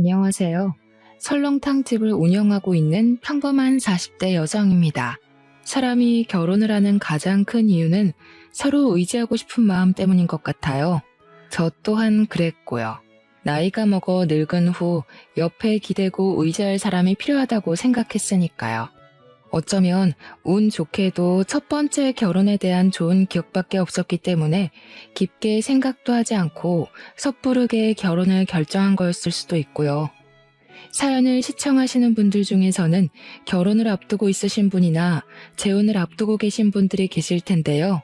안녕하세요. 설렁탕집을 운영하고 있는 평범한 40대 여성입니다. 사람이 결혼을 하는 가장 큰 이유는 서로 의지하고 싶은 마음 때문인 것 같아요. 저 또한 그랬고요. 나이가 먹어 늙은 후 옆에 기대고 의지할 사람이 필요하다고 생각했으니까요. 어쩌면 운 좋게도 첫 번째 결혼에 대한 좋은 기억밖에 없었기 때문에 깊게 생각도 하지 않고 섣부르게 결혼을 결정한 거였을 수도 있고요. 사연을 시청하시는 분들 중에서는 결혼을 앞두고 있으신 분이나 재혼을 앞두고 계신 분들이 계실 텐데요.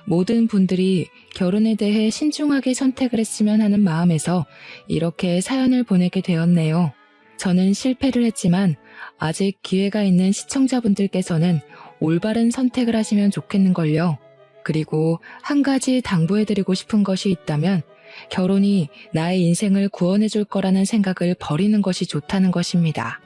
모든 분들이 결혼에 대해 신중하게 선택을 했으면 하는 마음에서 이렇게 사연을 보내게 되었네요. 저는 실패를 했지만 아직 기회가 있는 시청자분들께서는 올바른 선택을 하시면 좋겠는걸요. 그리고 한 가지 당부해드리고 싶은 것이 있다면 결혼이 나의 인생을 구원해 줄 거라는 생각을 버리는 것이 좋다는 것입니다.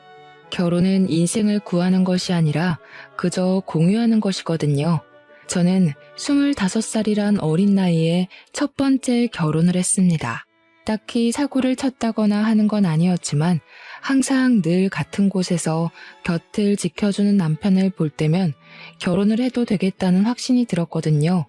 결혼은 인생을 구하는 것이 아니라 그저 공유하는 것이거든요. 저는 25살이란 어린 나이에 첫 번째 결혼을 했습니다. 딱히 사고를 쳤다거나 하는 건 아니었지만 항상 늘 같은 곳에서 곁을 지켜주는 남편을 볼 때면 결혼을 해도 되겠다는 확신이 들었거든요.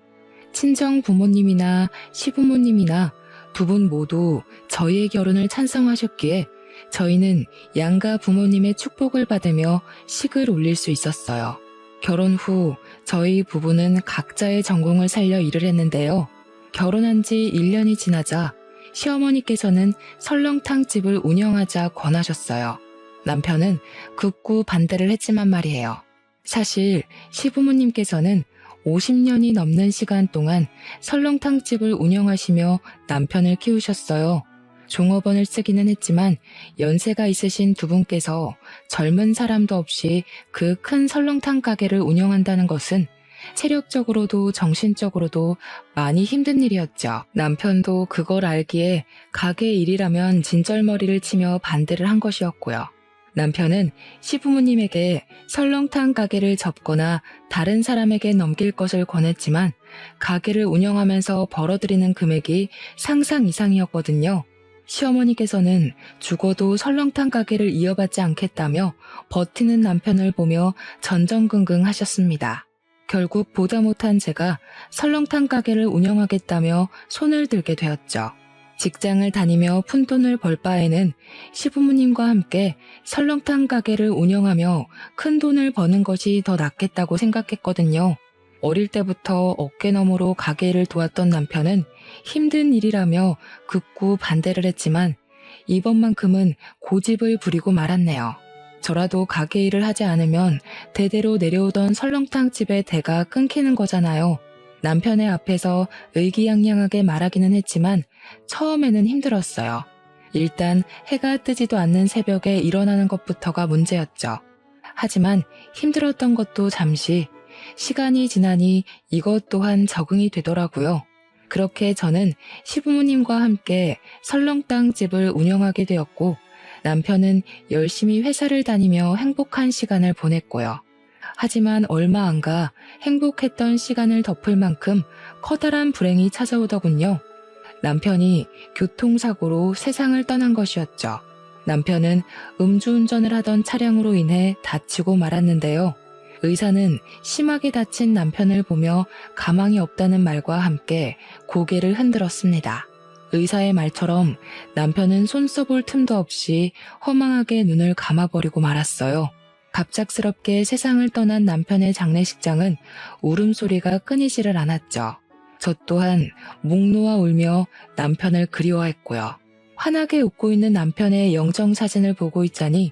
친정 부모님이나 시부모님이나 두 분 모두 저희의 결혼을 찬성하셨기에 저희는 양가 부모님의 축복을 받으며 식을 올릴 수 있었어요. 결혼 후 저희 부부는 각자의 전공을 살려 일을 했는데요. 결혼한 지 1년이 지나자 시어머니께서는 설렁탕집을 운영하자 권하셨어요. 남편은 극구 반대를 했지만 말이에요. 사실 시부모님께서는 50년이 넘는 시간 동안 설렁탕집을 운영하시며 남편을 키우셨어요. 종업원을 쓰기는 했지만 연세가 있으신 두 분께서 젊은 사람도 없이 그 큰 설렁탕 가게를 운영한다는 것은 체력적으로도 정신적으로도 많이 힘든 일이었죠. 남편도 그걸 알기에 가게 일이라면 진절머리를 치며 반대를 한 것이었고요. 남편은 시부모님에게 설렁탕 가게를 접거나 다른 사람에게 넘길 것을 권했지만 가게를 운영하면서 벌어들이는 금액이 상상 이상이었거든요. 시어머니께서는 죽어도 설렁탕 가게를 이어받지 않겠다며 버티는 남편을 보며 전전긍긍 하셨습니다. 결국 보다 못한 제가 설렁탕 가게를 운영하겠다며 손을 들게 되었죠. 직장을 다니며 푼돈을 벌 바에는 시부모님과 함께 설렁탕 가게를 운영하며 큰 돈을 버는 것이 더 낫겠다고 생각했거든요. 어릴 때부터 어깨너머로 가게를 도왔던 남편은 힘든 일이라며 극구 반대를 했지만 이번만큼은 고집을 부리고 말았네요. 저라도 가게 일을 하지 않으면 대대로 내려오던 설렁탕집의 대가 끊기는 거잖아요. 남편의 앞에서 의기양양하게 말하기는 했지만 처음에는 힘들었어요. 일단 해가 뜨지도 않는 새벽에 일어나는 것부터가 문제였죠. 하지만 힘들었던 것도 잠시, 시간이 지나니 이것 또한 적응이 되더라고요. 그렇게 저는 시부모님과 함께 설렁탕집을 운영하게 되었고 남편은 열심히 회사를 다니며 행복한 시간을 보냈고요. 하지만 얼마 안 가 행복했던 시간을 덮을 만큼 커다란 불행이 찾아오더군요. 남편이 교통사고로 세상을 떠난 것이었죠. 남편은 음주운전을 하던 차량으로 인해 다치고 말았는데요. 의사는 심하게 다친 남편을 보며 가망이 없다는 말과 함께 고개를 흔들었습니다. 의사의 말처럼 남편은 손 써볼 틈도 없이 허망하게 눈을 감아버리고 말았어요. 갑작스럽게 세상을 떠난 남편의 장례식장은 울음소리가 끊이지를 않았죠. 저 또한 목 놓아 울며 남편을 그리워했고요. 환하게 웃고 있는 남편의 영정사진을 보고 있자니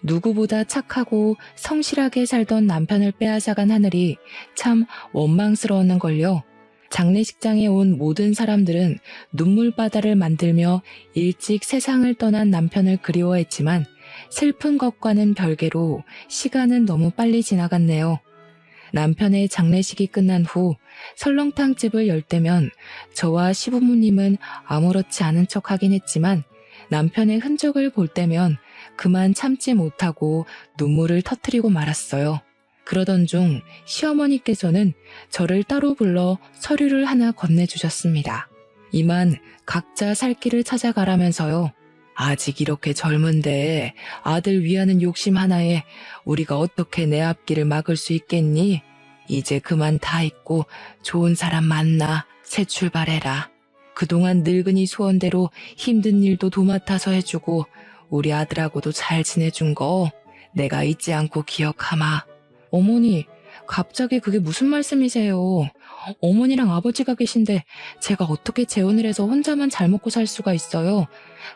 누구보다 착하고 성실하게 살던 남편을 빼앗아간 하늘이 참 원망스러웠는걸요. 장례식장에 온 모든 사람들은 눈물바다를 만들며 일찍 세상을 떠난 남편을 그리워했지만 슬픈 것과는 별개로 시간은 너무 빨리 지나갔네요. 남편의 장례식이 끝난 후 설렁탕집을 열 때면 저와 시부모님은 아무렇지 않은 척 하긴 했지만 남편의 흔적을 볼 때면 그만 참지 못하고 눈물을 터뜨리고 말았어요. 그러던 중 시어머니께서는 저를 따로 불러 서류를 하나 건네주셨습니다. 이만 각자 살 길을 찾아가라면서요. 아직 이렇게 젊은데 아들 위하는 욕심 하나에 우리가 어떻게 내 앞길을 막을 수 있겠니? 이제 그만 다 잊고 좋은 사람 만나 새 출발해라. 그동안 늙은이 소원대로 힘든 일도 도맡아서 해주고 우리 아들하고도 잘 지내준 거 내가 잊지 않고 기억하마. 어머니, 갑자기 그게 무슨 말씀이세요? 어머니랑 아버지가 계신데 제가 어떻게 재혼을 해서 혼자만 잘 먹고 살 수가 있어요?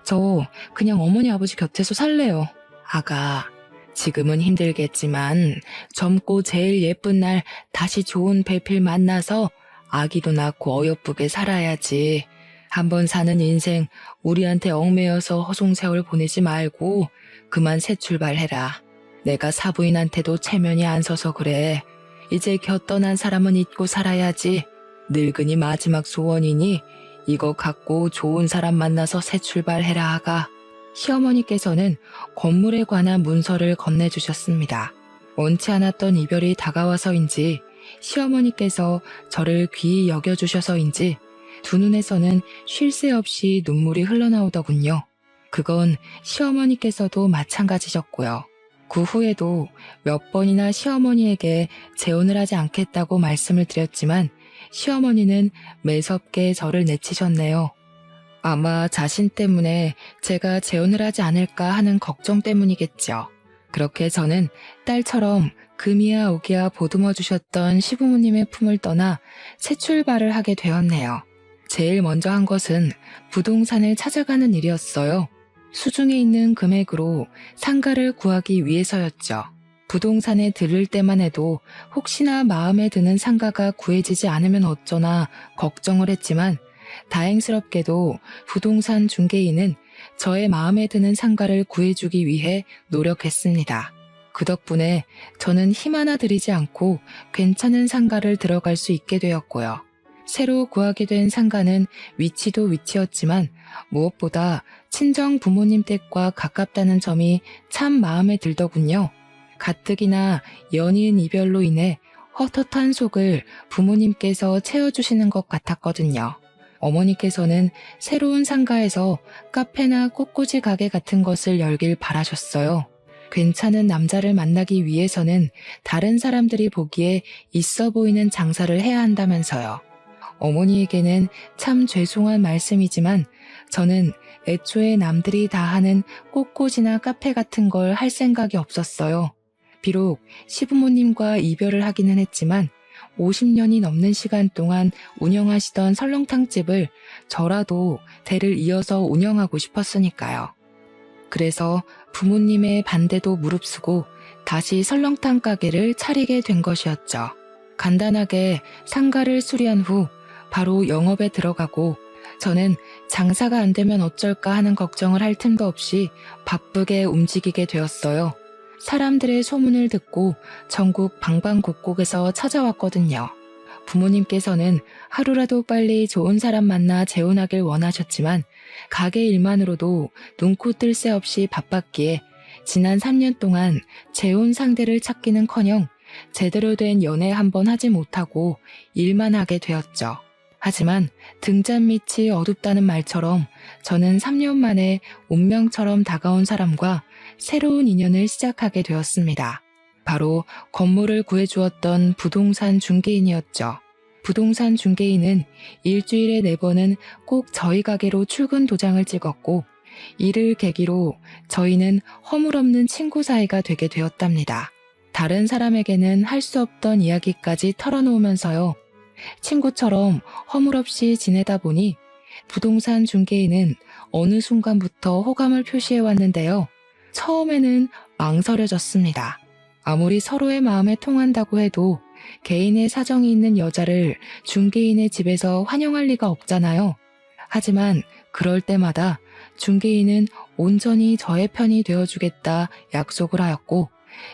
저 그냥 어머니 아버지 곁에서 살래요. 아가, 지금은 힘들겠지만 젊고 제일 예쁜 날 다시 좋은 배필 만나서 아기도 낳고 어여쁘게 살아야지. 한번 사는 인생 우리한테 얽매여서 허송세월 보내지 말고 그만 새 출발해라. 내가 사부인한테도 체면이 안 서서 그래. 이제 곁 떠난 사람은 잊고 살아야지. 늙은이 마지막 소원이니 이거 갖고 좋은 사람 만나서 새 출발해라 하가. 시어머니께서는 건물에 관한 문서를 건네주셨습니다. 원치 않았던 이별이 다가와서인지 시어머니께서 저를 귀히 여겨주셔서인지 두 눈에서는 쉴 새 없이 눈물이 흘러나오더군요. 그건 시어머니께서도 마찬가지셨고요. 그 후에도 몇 번이나 시어머니에게 재혼을 하지 않겠다고 말씀을 드렸지만 시어머니는 매섭게 저를 내치셨네요. 아마 자신 때문에 제가 재혼을 하지 않을까 하는 걱정 때문이겠죠. 그렇게 저는 딸처럼 금이야 오기야 보듬어 주셨던 시부모님의 품을 떠나 새 출발을 하게 되었네요. 제일 먼저 한 것은 부동산을 찾아가는 일이었어요. 수중에 있는 금액으로 상가를 구하기 위해서였죠. 부동산에 들를 때만 해도 혹시나 마음에 드는 상가가 구해지지 않으면 어쩌나 걱정을 했지만 다행스럽게도 부동산 중개인은 저의 마음에 드는 상가를 구해주기 위해 노력했습니다. 그 덕분에 저는 힘 하나 들이지 않고 괜찮은 상가를 들어갈 수 있게 되었고요. 새로 구하게 된 상가는 위치도 위치였지만 무엇보다 친정 부모님 댁과 가깝다는 점이 참 마음에 들더군요. 가뜩이나 연이은 이별로 인해 헛헛한 속을 부모님께서 채워주시는 것 같았거든요. 어머니께서는 새로운 상가에서 카페나 꽃꽂이 가게 같은 것을 열길 바라셨어요. 괜찮은 남자를 만나기 위해서는 다른 사람들이 보기에 있어 보이는 장사를 해야 한다면서요. 어머니에게는 참 죄송한 말씀이지만 저는 애초에 남들이 다 하는 꽃꽂이나 카페 같은 걸 할 생각이 없었어요. 비록 시부모님과 이별을 하기는 했지만 50년이 넘는 시간 동안 운영하시던 설렁탕집을 저라도 대를 이어서 운영하고 싶었으니까요. 그래서 부모님의 반대도 무릅쓰고 다시 설렁탕 가게를 차리게 된 것이었죠. 간단하게 상가를 수리한 후 바로 영업에 들어가고 저는 장사가 안 되면 어쩔까 하는 걱정을 할 틈도 없이 바쁘게 움직이게 되었어요. 사람들의 소문을 듣고 전국 방방곡곡에서 찾아왔거든요. 부모님께서는 하루라도 빨리 좋은 사람 만나 재혼하길 원하셨지만 가게 일만으로도 눈코 뜰 새 없이 바빴기에 지난 3년 동안 재혼 상대를 찾기는커녕 제대로 된 연애 한번 하지 못하고 일만 하게 되었죠. 하지만 등잔 밑이 어둡다는 말처럼 저는 3년 만에 운명처럼 다가온 사람과 새로운 인연을 시작하게 되었습니다. 바로 건물을 구해주었던 부동산 중개인이었죠. 부동산 중개인은 일주일에 4번은 꼭 저희 가게로 출근 도장을 찍었고 이를 계기로 저희는 허물없는 친구 사이가 되게 되었답니다. 다른 사람에게는 할 수 없던 이야기까지 털어놓으면서요. 친구처럼 허물없이 지내다 보니 부동산 중개인은 어느 순간부터 호감을 표시해 왔는데요. 처음에는 망설여졌습니다. 아무리 서로의 마음에 통한다고 해도 개인의 사정이 있는 여자를 중개인의 집에서 환영할 리가 없잖아요. 하지만 그럴 때마다 중개인은 온전히 저의 편이 되어주겠다 약속을 하였고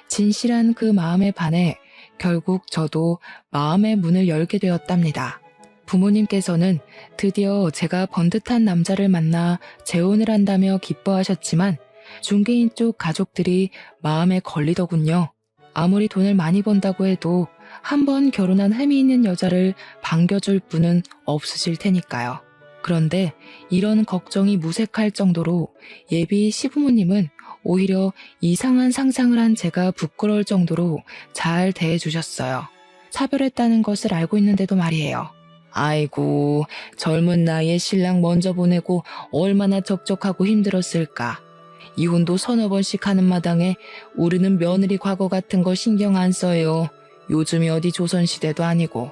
진실한 그 마음에 반해 결국 저도 마음의 문을 열게 되었답니다. 부모님께서는 드디어 제가 번듯한 남자를 만나 재혼을 한다며 기뻐하셨지만 중개인 쪽 가족들이 마음에 걸리더군요. 아무리 돈을 많이 번다고 해도 한 번 결혼한 흠이 있는 여자를 반겨줄 분은 없으실 테니까요. 그런데 이런 걱정이 무색할 정도로 예비 시부모님은 오히려 이상한 상상을 한 제가 부끄러울 정도로 잘 대해주셨어요. 차별했다는 것을 알고 있는데도 말이에요. 아이고, 젊은 나이에 신랑 먼저 보내고 얼마나 적적하고 힘들었을까. 이혼도 서너 번씩 하는 마당에 우리는 며느리 과거 같은 거 신경 안 써요. 요즘이 어디 조선시대도 아니고.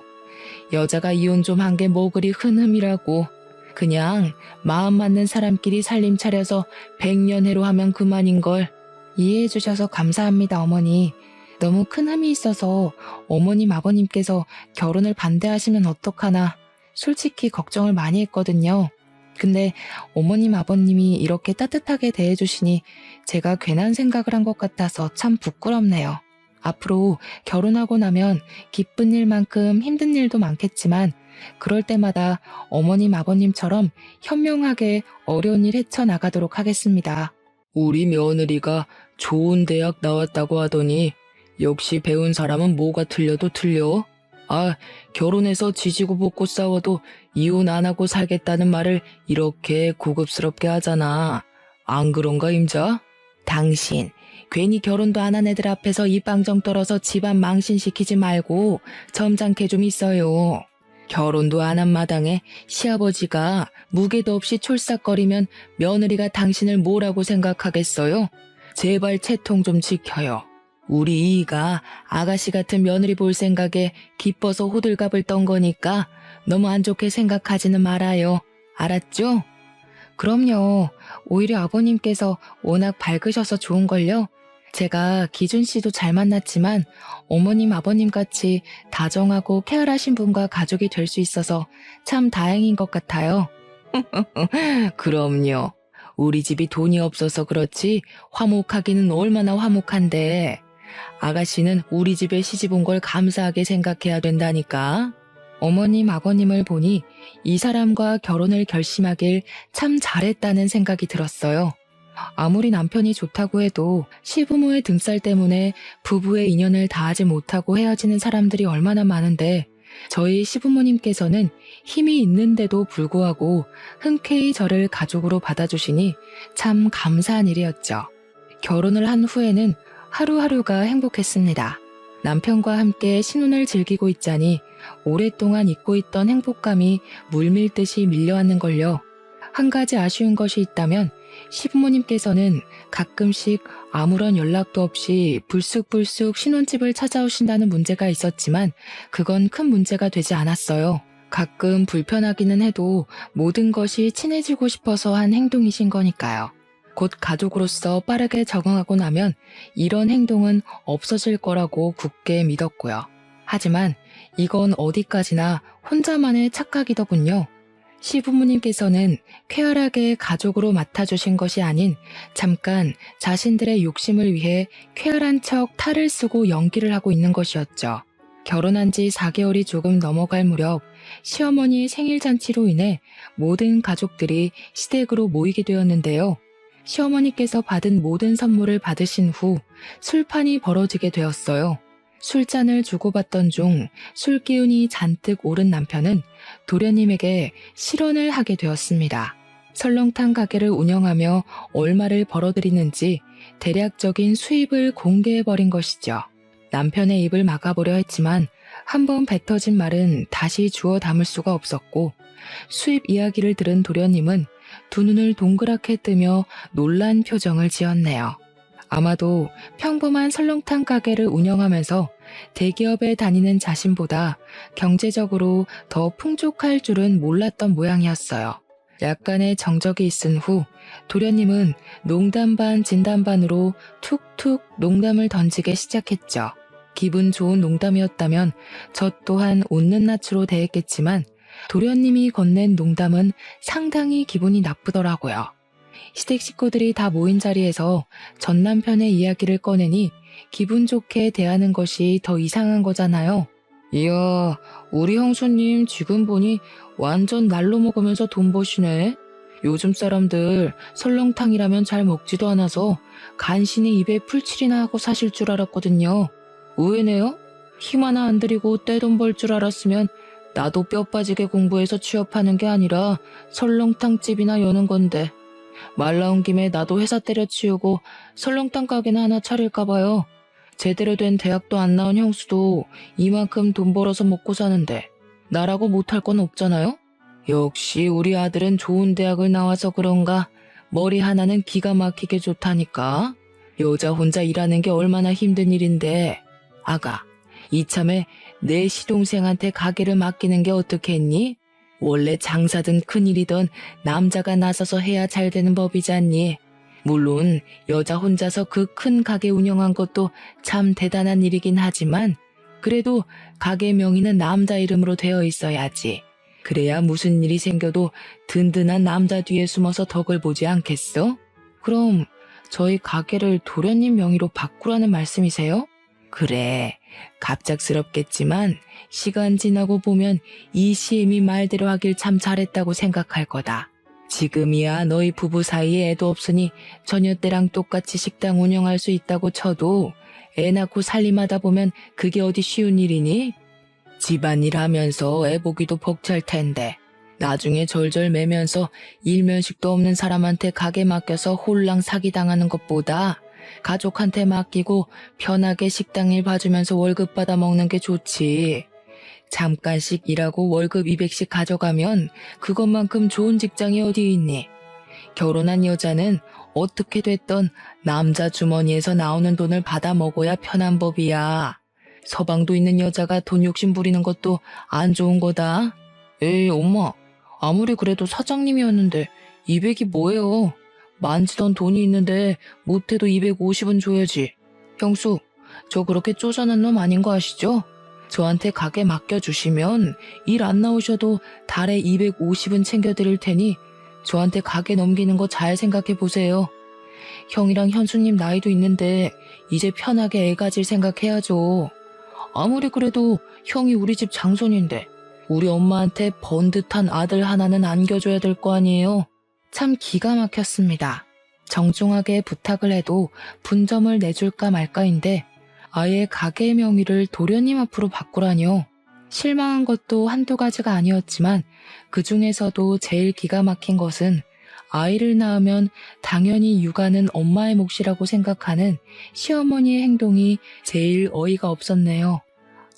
여자가 이혼 좀 한 게 뭐 그리 흔흠이라고. 그냥 마음 맞는 사람끼리 살림 차려서 백년해로 하면 그만인걸. 이해해 주셔서 감사합니다, 어머니. 너무 큰 흠이 있어서 어머님, 아버님께서 결혼을 반대하시면 어떡하나 솔직히 걱정을 많이 했거든요. 근데 어머님, 아버님이 이렇게 따뜻하게 대해주시니 제가 괜한 생각을 한 것 같아서 참 부끄럽네요. 앞으로 결혼하고 나면 기쁜 일만큼 힘든 일도 많겠지만 그럴 때마다 어머님, 아버님처럼 현명하게 어려운 일 헤쳐나가도록 하겠습니다. 우리 며느리가 좋은 대학 나왔다고 하더니 역시 배운 사람은 뭐가 틀려도 틀려? 아, 결혼해서 지지고 볶고 싸워도 이혼 안 하고 살겠다는 말을 이렇게 고급스럽게 하잖아. 안 그런가, 임자? 당신, 괜히 결혼도 안 한 애들 앞에서 입방정 떨어서 집안 망신시키지 말고 점잖게 좀 있어요. 결혼도 안 한 마당에 시아버지가 무게도 없이 촐싹거리면 며느리가 당신을 뭐라고 생각하겠어요? 제발 채통 좀 지켜요. 우리 이이가 아가씨 같은 며느리 볼 생각에 기뻐서 호들갑을 떤 거니까 너무 안 좋게 생각하지는 말아요. 알았죠? 그럼요. 오히려 아버님께서 워낙 밝으셔서 좋은걸요. 제가 기준 씨도 잘 만났지만 어머님, 아버님 같이 다정하고 쾌활하신 분과 가족이 될 수 있어서 참 다행인 것 같아요. 그럼요. 우리 집이 돈이 없어서 그렇지 화목하기는 얼마나 화목한데 아가씨는 우리 집에 시집 온 걸 감사하게 생각해야 된다니까. 어머님, 아버님을 보니 이 사람과 결혼을 결심하길 참 잘했다는 생각이 들었어요. 아무리 남편이 좋다고 해도 시부모의 등살 때문에 부부의 인연을 다하지 못하고 헤어지는 사람들이 얼마나 많은데 저희 시부모님께서는 힘이 있는데도 불구하고 흔쾌히 저를 가족으로 받아주시니 참 감사한 일이었죠. 결혼을 한 후에는 하루하루가 행복했습니다. 남편과 함께 신혼을 즐기고 있자니 오랫동안 잊고 있던 행복감이 물밀듯이 밀려왔는걸요. 한 가지 아쉬운 것이 있다면 시부모님께서는 가끔씩 아무런 연락도 없이 불쑥불쑥 신혼집을 찾아오신다는 문제가 있었지만 그건 큰 문제가 되지 않았어요. 가끔 불편하기는 해도 모든 것이 친해지고 싶어서 한 행동이신 거니까요. 곧 가족으로서 빠르게 적응하고 나면 이런 행동은 없어질 거라고 굳게 믿었고요. 하지만 이건 어디까지나 혼자만의 착각이더군요. 시부모님께서는 쾌활하게 가족으로 맡아주신 것이 아닌 잠깐 자신들의 욕심을 위해 쾌활한 척 탈을 쓰고 연기를 하고 있는 것이었죠. 결혼한 지 4개월이 조금 넘어갈 무렵 시어머니의 생일잔치로 인해 모든 가족들이 시댁으로 모이게 되었는데요. 시어머니께서 받은 모든 선물을 받으신 후 술판이 벌어지게 되었어요. 술잔을 주고받던 중 술기운이 잔뜩 오른 남편은 도련님에게 실언을 하게 되었습니다. 설렁탕 가게를 운영하며 얼마를 벌어들이는지 대략적인 수입을 공개해버린 것이죠. 남편의 입을 막아보려 했지만 한번 뱉어진 말은 다시 주워 담을 수가 없었고 수입 이야기를 들은 도련님은 두 눈을 동그랗게 뜨며 놀란 표정을 지었네요. 아마도 평범한 설렁탕 가게를 운영하면서 대기업에 다니는 자신보다 경제적으로 더 풍족할 줄은 몰랐던 모양이었어요. 약간의 정적이 있은 후 도련님은 농담 반 진담 반으로 툭툭 농담을 던지기 시작했죠. 기분 좋은 농담이었다면 저 또한 웃는 낯으로 대했겠지만 도련님이 건넨 농담은 상당히 기분이 나쁘더라고요. 시댁 식구들이 다 모인 자리에서 전 남편의 이야기를 꺼내니 기분 좋게 대하는 것이 더 이상한 거잖아요. 이야, 우리 형수님 지금 보니 완전 날로 먹으면서 돈 버시네. 요즘 사람들 설렁탕이라면 잘 먹지도 않아서 간신히 입에 풀칠이나 하고 사실 줄 알았거든요. 의외네요. 힘 하나 안 들이고 떼돈 벌 줄 알았으면 나도 뼈 빠지게 공부해서 취업하는 게 아니라 설렁탕집이나 여는 건데 말 나온 김에 나도 회사 때려치우고 설렁탕 가게나 하나 차릴까 봐요. 제대로 된 대학도 안 나온 형수도 이만큼 돈 벌어서 먹고 사는데 나라고 못할 건 없잖아요? 역시 우리 아들은 좋은 대학을 나와서 그런가 머리 하나는 기가 막히게 좋다니까. 여자 혼자 일하는 게 얼마나 힘든 일인데. 아가, 이참에 내 시동생한테 가게를 맡기는 게 어떻겠니? 원래 장사든 큰일이든 남자가 나서서 해야 잘 되는 법이잖니. 물론 여자 혼자서 그 큰 가게 운영한 것도 참 대단한 일이긴 하지만 그래도 가게 명의는 남자 이름으로 되어 있어야지. 그래야 무슨 일이 생겨도 든든한 남자 뒤에 숨어서 덕을 보지 않겠어? 그럼 저희 가게를 도련님 명의로 바꾸라는 말씀이세요? 그래, 갑작스럽겠지만 시간 지나고 보면 이 시엠이 말대로 하길 참 잘했다고 생각할 거다. 지금이야 너희 부부 사이에 애도 없으니 처녀 때랑 똑같이 식당 운영할 수 있다고 쳐도 애 낳고 살림하다 보면 그게 어디 쉬운 일이니? 집안일 하면서 애 보기도 벅찰 텐데 나중에 절절 매면서 일면식도 없는 사람한테 가게 맡겨서 홀랑 사기당하는 것보다 가족한테 맡기고 편하게 식당 일 봐주면서 월급 받아 먹는 게 좋지. 잠깐씩 일하고 월급 200씩 가져가면 그것만큼 좋은 직장이 어디 있니? 결혼한 여자는 어떻게 됐던 남자 주머니에서 나오는 돈을 받아 먹어야 편한 법이야. 서방도 있는 여자가 돈 욕심 부리는 것도 안 좋은 거다. 에이, 엄마. 아무리 그래도 사장님이었는데 200이 뭐예요? 만지던 돈이 있는데 못해도 250은 줘야지. 형수, 저 그렇게 쪼잔한 놈 아닌 거 아시죠? 저한테 가게 맡겨주시면 일 안 나오셔도 달에 250은 챙겨드릴 테니 저한테 가게 넘기는 거 잘 생각해 보세요. 형이랑 현수님 나이도 있는데 이제 편하게 애 가질 생각해야죠. 아무리 그래도 형이 우리 집 장손인데 우리 엄마한테 번듯한 아들 하나는 안겨줘야 될 거 아니에요. 참 기가 막혔습니다. 정중하게 부탁을 해도 분점을 내줄까 말까인데 아예 가게 명의를 도련님 앞으로 바꾸라니요. 실망한 것도 한두 가지가 아니었지만 그 중에서도 제일 기가 막힌 것은 아이를 낳으면 당연히 육아는 엄마의 몫이라고 생각하는 시어머니의 행동이 제일 어이가 없었네요.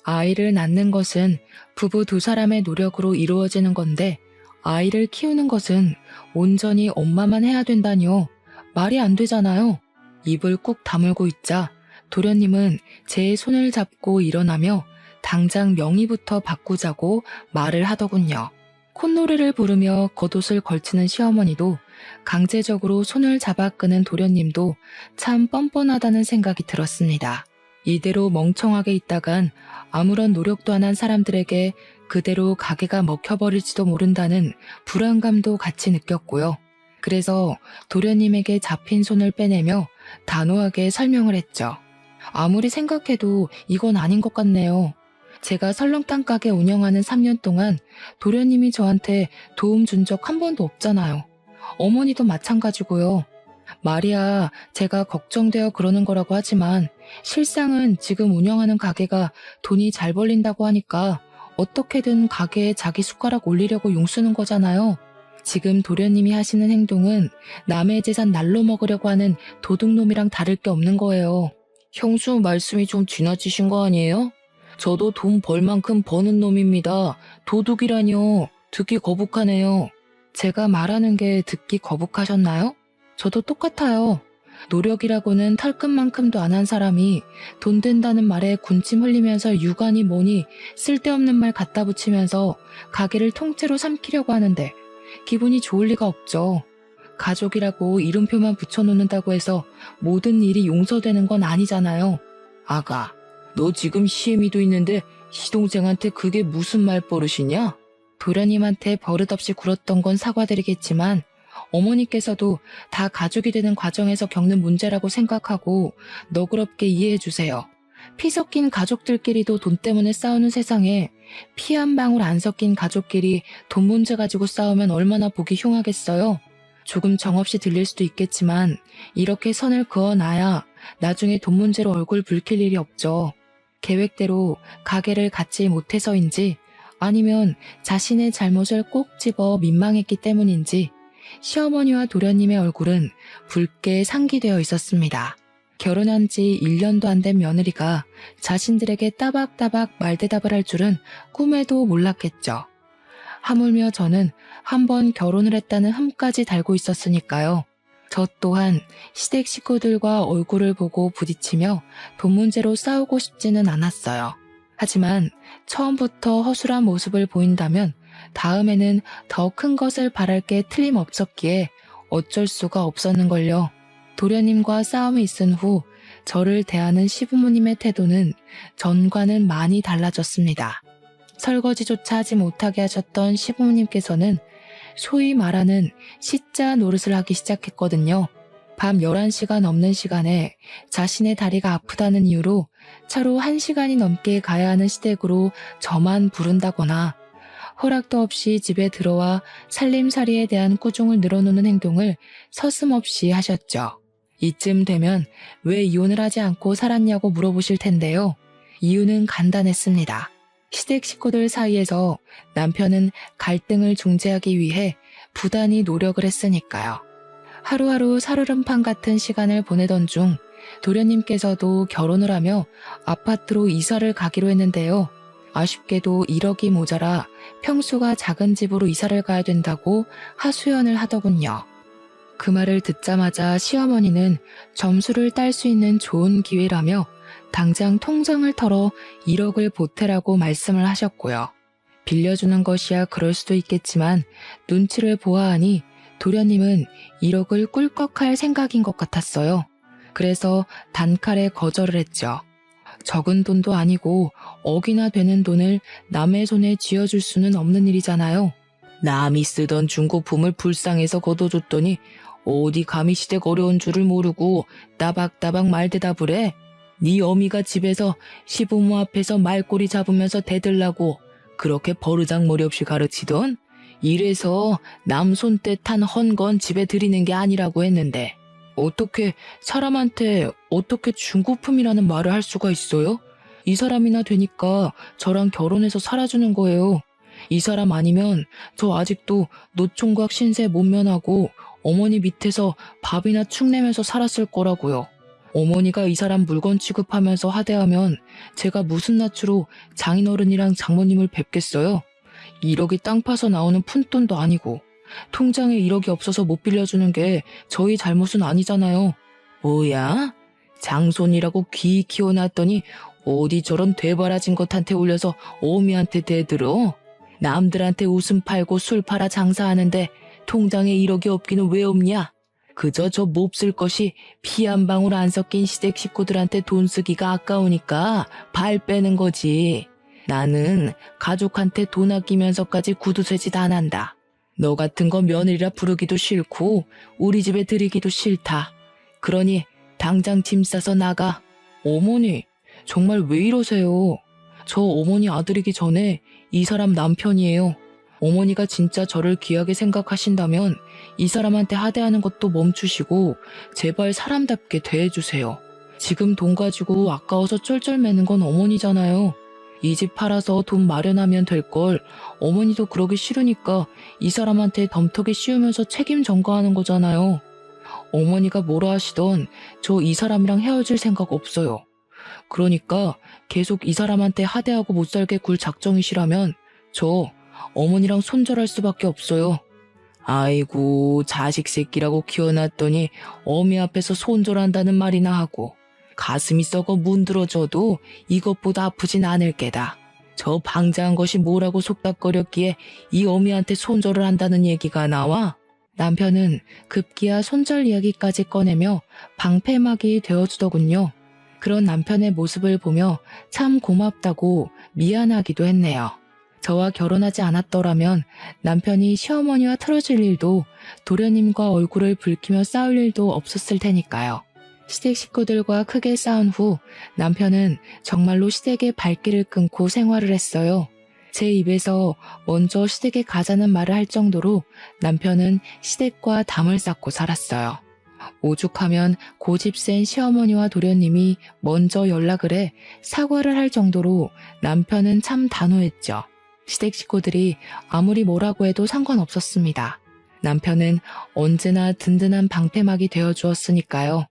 아이를 낳는 것은 부부 두 사람의 노력으로 이루어지는 건데 아이를 키우는 것은 온전히 엄마만 해야 된다니요. 말이 안 되잖아요. 입을 꾹 다물고 있자 도련님은 제 손을 잡고 일어나며 당장 명의부터 바꾸자고 말을 하더군요. 콧노래를 부르며 겉옷을 걸치는 시어머니도 강제적으로 손을 잡아 끄는 도련님도 참 뻔뻔하다는 생각이 들었습니다. 이대로 멍청하게 있다간 아무런 노력도 안 한 사람들에게 그대로 가게가 먹혀버릴지도 모른다는 불안감도 같이 느꼈고요. 그래서 도련님에게 잡힌 손을 빼내며 단호하게 설명을 했죠. 아무리 생각해도 이건 아닌 것 같네요. 제가 설렁탕 가게 운영하는 3년 동안 도련님이 저한테 도움 준 적 한 번도 없잖아요. 어머니도 마찬가지고요. 말이야, 제가 걱정되어 그러는 거라고 하지만 실상은 지금 운영하는 가게가 돈이 잘 벌린다고 하니까 어떻게든 가게에 자기 숟가락 올리려고 용쓰는 거잖아요. 지금 도련님이 하시는 행동은 남의 재산 날로 먹으려고 하는 도둑놈이랑 다를 게 없는 거예요. 형수 말씀이 좀 지나치신 거 아니에요? 저도 돈 벌 만큼 버는 놈입니다. 도둑이라뇨. 듣기 거북하네요. 제가 말하는 게 듣기 거북하셨나요? 저도 똑같아요. 노력이라고는 털끝만큼도 안 한 사람이 돈 된다는 말에 군침 흘리면서 육아니 뭐니 쓸데없는 말 갖다 붙이면서 가게를 통째로 삼키려고 하는데 기분이 좋을 리가 없죠. 가족이라고 이름표만 붙여놓는다고 해서 모든 일이 용서되는 건 아니잖아요. 아가, 너 지금 시애미도 있는데 시동생한테 그게 무슨 말버릇이냐? 도련님한테 버릇없이 굴었던 건 사과드리겠지만 어머니께서도 다 가족이 되는 과정에서 겪는 문제라고 생각하고 너그럽게 이해해 주세요. 피 섞인 가족들끼리도 돈 때문에 싸우는 세상에 피 한 방울 안 섞인 가족끼리 돈 문제 가지고 싸우면 얼마나 보기 흉하겠어요. 조금 정없이 들릴 수도 있겠지만 이렇게 선을 그어놔야 나중에 돈 문제로 얼굴 붉힐 일이 없죠. 계획대로 가게를 갖지 못해서인지 아니면 자신의 잘못을 꼭 집어 민망했기 때문인지 시어머니와 도련님의 얼굴은 붉게 상기되어 있었습니다. 결혼한 지 1년도 안 된 며느리가 자신들에게 따박따박 말대답을 할 줄은 꿈에도 몰랐겠죠. 하물며 저는 한번 결혼을 했다는 흠까지 달고 있었으니까요. 저 또한 시댁 식구들과 얼굴을 보고 부딪히며 돈 문제로 싸우고 싶지는 않았어요. 하지만 처음부터 허술한 모습을 보인다면 다음에는 더 큰 것을 바랄 게 틀림없었기에 어쩔 수가 없었는걸요. 도련님과 싸움이 있은 후 저를 대하는 시부모님의 태도는 전과는 많이 달라졌습니다. 설거지조차 하지 못하게 하셨던 시부모님께서는 소위 말하는 시자 노릇을 하기 시작했거든요. 밤 11시가 넘는 시간에 자신의 다리가 아프다는 이유로 차로 1시간이 넘게 가야 하는 시댁으로 저만 부른다거나 허락도 없이 집에 들어와 살림살이에 대한 꾸중을 늘어놓는 행동을 서슴없이 하셨죠. 이쯤 되면 왜 이혼을 하지 않고 살았냐고 물어보실 텐데요. 이유는 간단했습니다. 시댁 식구들 사이에서 남편은 갈등을 중재하기 위해 부단히 노력을 했으니까요. 하루하루 살얼음판 같은 시간을 보내던 중 도련님께서도 결혼을 하며 아파트로 이사를 가기로 했는데요. 아쉽게도 1억이 모자라 평수가 작은 집으로 이사를 가야 된다고 하소연을 하더군요. 그 말을 듣자마자 시어머니는 점수를 딸 수 있는 좋은 기회라며 당장 통장을 털어 1억을 보태라고 말씀을 하셨고요. 빌려주는 것이야 그럴 수도 있겠지만 눈치를 보아하니 도련님은 1억을 꿀꺽할 생각인 것 같았어요. 그래서 단칼에 거절을 했죠. 적은 돈도 아니고 억이나 되는 돈을 남의 손에 쥐어줄 수는 없는 일이잖아요. 남이 쓰던 중고품을 불쌍해서 걷어줬더니 어디 감히 시댁 어려운 줄을 모르고 따박따박 말대답을 해. 네 어미가 집에서 시부모 앞에서 말꼬리 잡으면서 대들라고 그렇게 버르장머리 없이 가르치던? 이래서 남 손때 탄 헌건 집에 들이는 게 아니라고 했는데 어떻게 사람한테 어떻게 중고품이라는 말을 할 수가 있어요? 이 사람이나 되니까 저랑 결혼해서 살아주는 거예요. 이 사람 아니면 저 아직도 노총각 신세 못 면하고 어머니 밑에서 밥이나 축 내면서 살았을 거라고요. 어머니가 이 사람 물건 취급하면서 하대하면 제가 무슨 낯으로 장인어른이랑 장모님을 뵙겠어요? 1억이 땅 파서 나오는 푼돈도 아니고 통장에 1억이 없어서 못 빌려주는 게 저희 잘못은 아니잖아요. 뭐야? 장손이라고 귀 키워놨더니 어디 저런 되바라진 것한테 올려서 어미한테 대들어? 남들한테 웃음 팔고 술 팔아 장사하는데 통장에 1억이 없기는 왜 없냐? 그저 저 몹쓸 것이 피 한 방울 안 섞인 시댁 식구들한테 돈 쓰기가 아까우니까 발 빼는 거지. 나는 가족한테 돈 아끼면서까지 구두쇠짓 안 한다. 너 같은 거 며느리라 부르기도 싫고 우리 집에 들이기도 싫다. 그러니 당장 짐 싸서 나가. 어머니, 정말 왜 이러세요? 저 어머니 아들이기 전에 이 사람 남편이에요. 어머니가 진짜 저를 귀하게 생각하신다면 이 사람한테 하대하는 것도 멈추시고 제발 사람답게 대해주세요. 지금 돈 가지고 아까워서 쩔쩔매는 건 어머니잖아요. 이 집 팔아서 돈 마련하면 될 걸 어머니도 그러기 싫으니까 이 사람한테 덤터기 씌우면서 책임 전가하는 거잖아요. 어머니가 뭐라 하시던 저 이 사람이랑 헤어질 생각 없어요. 그러니까 계속 이 사람한테 하대하고 못 살게 굴 작정이시라면 저 어머니랑 손절할 수밖에 없어요. 아이고, 자식 새끼라고 키워놨더니 어미 앞에서 손절한다는 말이나 하고 가슴이 썩어 문드러져도 이것보다 아프진 않을 게다. 저 방자한 것이 뭐라고 속닥거렸기에 이 어미한테 손절을 한다는 얘기가 나와? 남편은 급기야 손절 이야기까지 꺼내며 방패막이 되어주더군요. 그런 남편의 모습을 보며 참 고맙다고 미안하기도 했네요. 저와 결혼하지 않았더라면 남편이 시어머니와 틀어질 일도 도련님과 얼굴을 붉히며 싸울 일도 없었을 테니까요. 시댁 식구들과 크게 싸운 후 남편은 정말로 시댁의 발길을 끊고 생활을 했어요. 제 입에서 먼저 시댁에 가자는 말을 할 정도로 남편은 시댁과 담을 쌓고 살았어요. 오죽하면 고집 센 시어머니와 도련님이 먼저 연락을 해 사과를 할 정도로 남편은 참 단호했죠. 시댁 식구들이 아무리 뭐라고 해도 상관없었습니다. 남편은 언제나 든든한 방패막이 되어주었으니까요.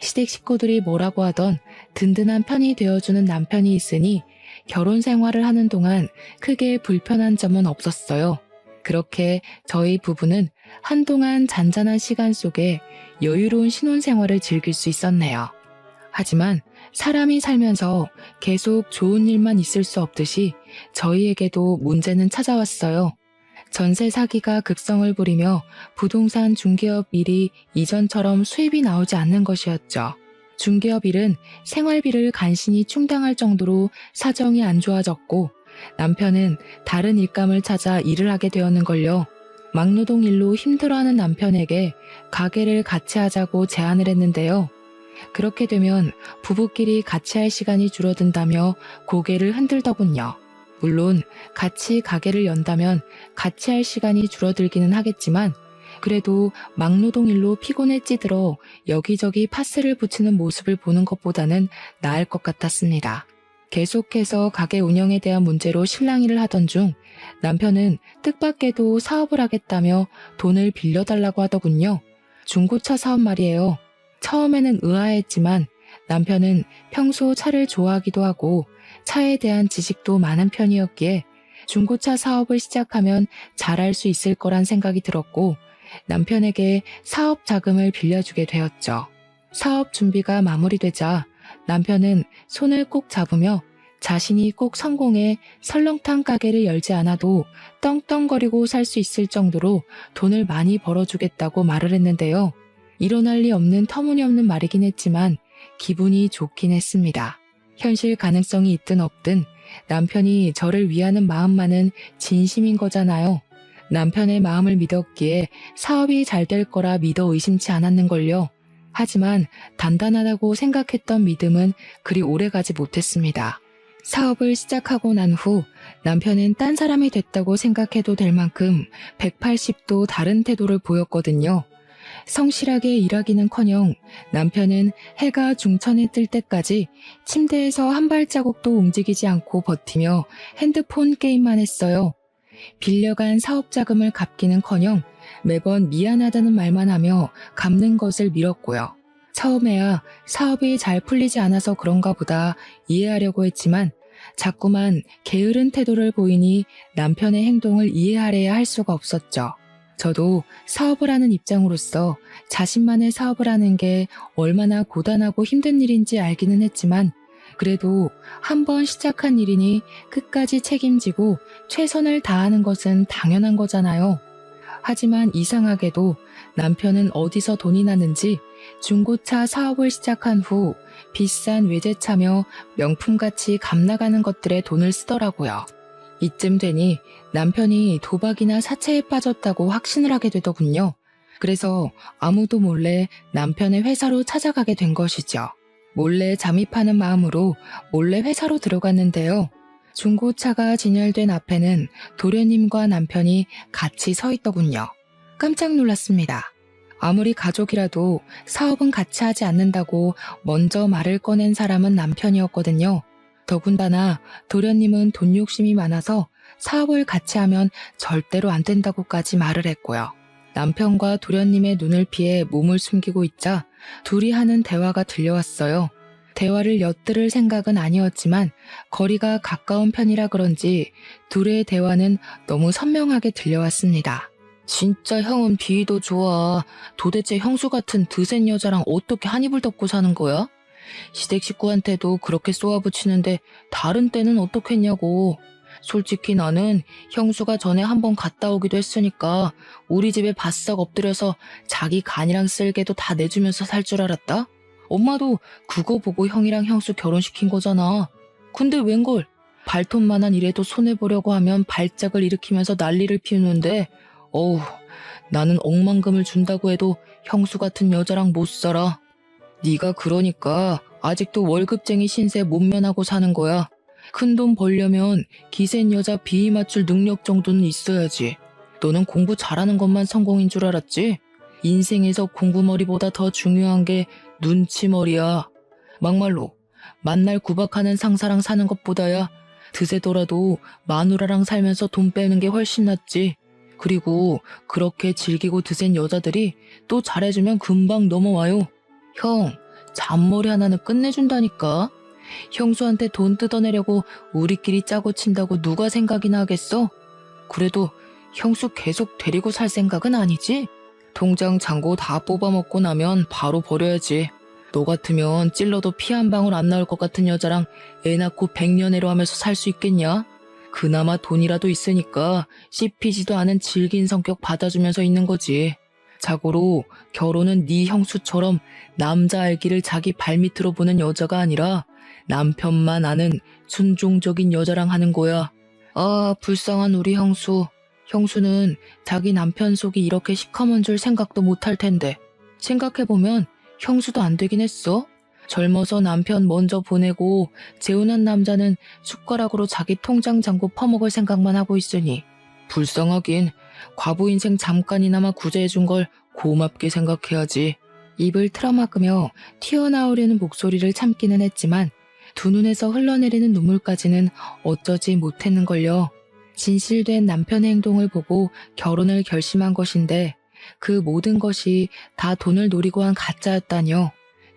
시댁 식구들이 뭐라고 하던 든든한 편이 되어주는 남편이 있으니 결혼 생활을 하는 동안 크게 불편한 점은 없었어요. 그렇게 저희 부부는 한동안 잔잔한 시간 속에 여유로운 신혼생활을 즐길 수 있었네요. 하지만 사람이 살면서 계속 좋은 일만 있을 수 없듯이 저희에게도 문제는 찾아왔어요. 전세 사기가 급성을 부리며 부동산 중개업 일이 이전처럼 수입이 나오지 않는 것이었죠. 중개업 일은 생활비를 간신히 충당할 정도로 사정이 안 좋아졌고 남편은 다른 일감을 찾아 일을 하게 되었는걸요. 막노동 일로 힘들어하는 남편에게 가게를 같이 하자고 제안을 했는데요. 그렇게 되면 부부끼리 같이 할 시간이 줄어든다며 고개를 흔들더군요. 물론 같이 가게를 연다면 같이 할 시간이 줄어들기는 하겠지만 그래도 막노동 일로 피곤에 찌들어 여기저기 파스를 붙이는 모습을 보는 것보다는 나을 것 같았습니다. 계속해서 가게 운영에 대한 문제로 실랑이를 하던 중 남편은 뜻밖에도 사업을 하겠다며 돈을 빌려달라고 하더군요. 중고차 사업 말이에요. 처음에는 의아했지만 남편은 평소 차를 좋아하기도 하고 차에 대한 지식도 많은 편이었기에 중고차 사업을 시작하면 잘할 수 있을 거란 생각이 들었고 남편에게 사업 자금을 빌려주게 되었죠. 사업 준비가 마무리되자 남편은 손을 꼭 잡으며 자신이 꼭 성공해 설렁탕 가게를 열지 않아도 떵떵거리고 살 수 있을 정도로 돈을 많이 벌어주겠다고 말을 했는데요. 일어날 리 없는 터무니없는 말이긴 했지만 기분이 좋긴 했습니다. 현실 가능성이 있든 없든 남편이 저를 위하는 마음만은 진심인 거잖아요. 남편의 마음을 믿었기에 사업이 잘 될 거라 믿어 의심치 않았는걸요. 하지만 단단하다고 생각했던 믿음은 그리 오래가지 못했습니다. 사업을 시작하고 난 후 남편은 딴 사람이 됐다고 생각해도 될 만큼 180도 다른 태도를 보였거든요. 성실하게 일하기는커녕 남편은 해가 중천에 뜰 때까지 침대에서 한 발자국도 움직이지 않고 버티며 핸드폰 게임만 했어요. 빌려간 사업 자금을 갚기는커녕 매번 미안하다는 말만 하며 갚는 것을 미뤘고요. 처음에야 사업이 잘 풀리지 않아서 그런가 보다 이해하려고 했지만 자꾸만 게으른 태도를 보이니 남편의 행동을 이해하려야 할 수가 없었죠. 저도 사업을 하는 입장으로서 자신만의 사업을 하는 게 얼마나 고단하고 힘든 일인지 알기는 했지만 그래도 한번 시작한 일이니 끝까지 책임지고 최선을 다하는 것은 당연한 거잖아요. 하지만 이상하게도 남편은 어디서 돈이 나는지 중고차 사업을 시작한 후 비싼 외제차며 명품같이 값나가는 것들에 돈을 쓰더라고요. 이쯤 되니 남편이 도박이나 사채에 빠졌다고 확신을 하게 되더군요. 그래서 아무도 몰래 남편의 회사로 찾아가게 된 것이죠. 몰래 잠입하는 마음으로 몰래 회사로 들어갔는데요. 중고차가 진열된 앞에는 도련님과 남편이 같이 서 있더군요. 깜짝 놀랐습니다. 아무리 가족이라도 사업은 같이 하지 않는다고 먼저 말을 꺼낸 사람은 남편이었거든요. 더군다나 도련님은 돈 욕심이 많아서 사업을 같이 하면 절대로 안 된다고까지 말을 했고요. 남편과 도련님의 눈을 피해 몸을 숨기고 있자 둘이 하는 대화가 들려왔어요. 대화를 엿들을 생각은 아니었지만 거리가 가까운 편이라 그런지 둘의 대화는 너무 선명하게 들려왔습니다. 진짜 형은 비위도 좋아. 도대체 형수 같은 드센 여자랑 어떻게 한 이불 덮고 사는 거야? 시댁 식구한테도 그렇게 쏘아붙이는데 다른 때는 어떻겠냐고. 솔직히 나는 형수가 전에 한번 갔다 오기도 했으니까 우리 집에 바싹 엎드려서 자기 간이랑 쓸개도 다 내주면서 살 줄 알았다? 엄마도 그거 보고 형이랑 형수 결혼시킨 거잖아. 근데 웬걸? 발톱만한 일에도 손해보려고 하면 발작을 일으키면서 난리를 피우는데 어우, 나는 억만금을 준다고 해도 형수 같은 여자랑 못 살아. 네가 그러니까 아직도 월급쟁이 신세 못 면하고 사는 거야. 큰돈 벌려면 기센 여자 비위 맞출 능력 정도는 있어야지. 너는 공부 잘하는 것만 성공인 줄 알았지? 인생에서 공부머리보다 더 중요한 게 눈치머리야. 막말로 만날 구박하는 상사랑 사는 것보다야 드세더라도 마누라랑 살면서 돈 빼는 게 훨씬 낫지. 그리고 그렇게 즐기고 드센 여자들이 또 잘해주면 금방 넘어와요. 형, 잔머리 하나는 끝내준다니까. 형수한테 돈 뜯어내려고 우리끼리 짜고 친다고 누가 생각이나 하겠어? 그래도 형수 계속 데리고 살 생각은 아니지? 통장 잔고 다 뽑아먹고 나면 바로 버려야지. 너 같으면 찔러도 피 한 방울 안 나올 것 같은 여자랑 애 낳고 백년해로 하면서 살 수 있겠냐? 그나마 돈이라도 있으니까 씹히지도 않은 질긴 성격 받아주면서 있는 거지. 자고로 결혼은 네 형수처럼 남자 알기를 자기 발밑으로 보는 여자가 아니라 남편만 아는 순종적인 여자랑 하는 거야. 아, 불쌍한 우리 형수. 형수는 자기 남편 속이 이렇게 시커먼 줄 생각도 못할 텐데. 생각해보면 형수도 안 되긴 했어. 젊어서 남편 먼저 보내고 재혼한 남자는 숟가락으로 자기 통장 잔고 퍼먹을 생각만 하고 있으니 불쌍하긴. 과부 인생 잠깐이나마 구제해준 걸 고맙게 생각해야지. 입을 틀어막으며 튀어나오려는 목소리를 참기는 했지만 두 눈에서 흘러내리는 눈물까지는 어쩌지 못했는걸요. 진실된 남편의 행동을 보고 결혼을 결심한 것인데 그 모든 것이 다 돈을 노리고 한 가짜였다뇨.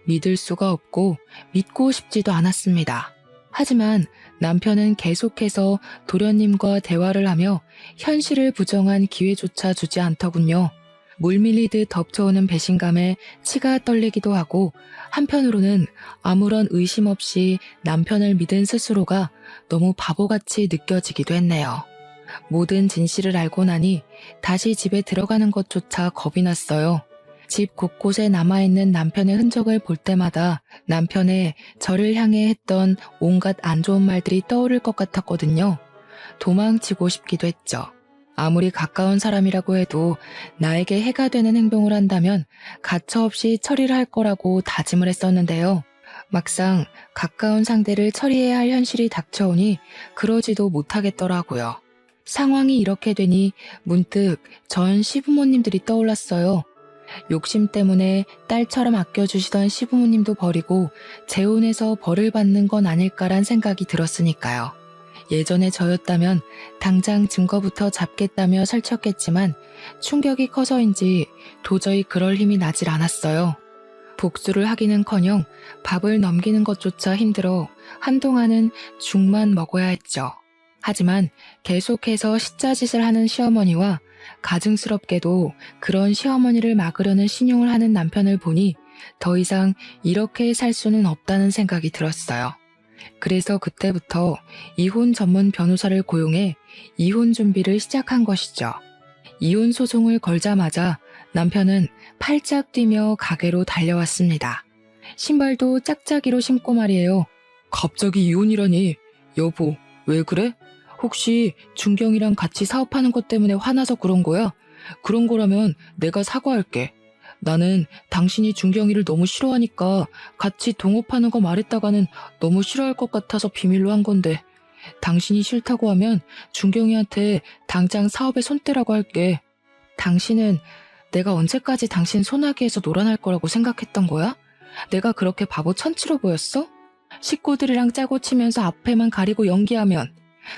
믿을 수가 없고 믿고 싶지도 않았습니다. 하지만 남편은 계속해서 도련님과 대화를 하며 현실을 부정한 기회조차 주지 않더군요. 물밀리듯 덮쳐오는 배신감에 치가 떨리기도 하고 한편으로는 아무런 의심 없이 남편을 믿은 스스로가 너무 바보같이 느껴지기도 했네요. 모든 진실을 알고 나니 다시 집에 들어가는 것조차 겁이 났어요. 집 곳곳에 남아있는 남편의 흔적을 볼 때마다 남편의 저를 향해 했던 온갖 안 좋은 말들이 떠오를 것 같았거든요. 도망치고 싶기도 했죠. 아무리 가까운 사람이라고 해도 나에게 해가 되는 행동을 한다면 가차없이 처리를 할 거라고 다짐을 했었는데요. 막상 가까운 상대를 처리해야 할 현실이 닥쳐오니 그러지도 못하겠더라고요. 상황이 이렇게 되니 문득 전 시부모님들이 떠올랐어요. 욕심 때문에 딸처럼 아껴주시던 시부모님도 버리고 재혼해서 벌을 받는 건 아닐까란 생각이 들었으니까요. 예전에 저였다면 당장 증거부터 잡겠다며 설쳤겠지만 충격이 커서인지 도저히 그럴 힘이 나질 않았어요. 복수를 하기는커녕 밥을 넘기는 것조차 힘들어 한동안은 죽만 먹어야 했죠. 하지만 계속해서 시짜짓을 하는 시어머니와 가증스럽게도 그런 시어머니를 막으려는 신용을 하는 남편을 보니 더 이상 이렇게 살 수는 없다는 생각이 들었어요. 그래서 그때부터 이혼 전문 변호사를 고용해 이혼 준비를 시작한 것이죠. 이혼 소송을 걸자마자 남편은 팔짝 뛰며 가게로 달려왔습니다. 신발도 짝짝이로 신고 말이에요. 갑자기 이혼이라니. 여보, 왜 그래? 혹시 준경이랑 같이 사업하는 것 때문에 화나서 그런 거야? 그런 거라면 내가 사과할게. 나는 당신이 준경이를 너무 싫어하니까 같이 동업하는 거 말했다가는 너무 싫어할 것 같아서 비밀로 한 건데 당신이 싫다고 하면 준경이한테 당장 사업에 손 떼라고 할게. 당신은 내가 언제까지 당신 소나기에서 놀아날 거라고 생각했던 거야? 내가 그렇게 바보 천치로 보였어? 식구들이랑 짜고 치면서 앞에만 가리고 연기하면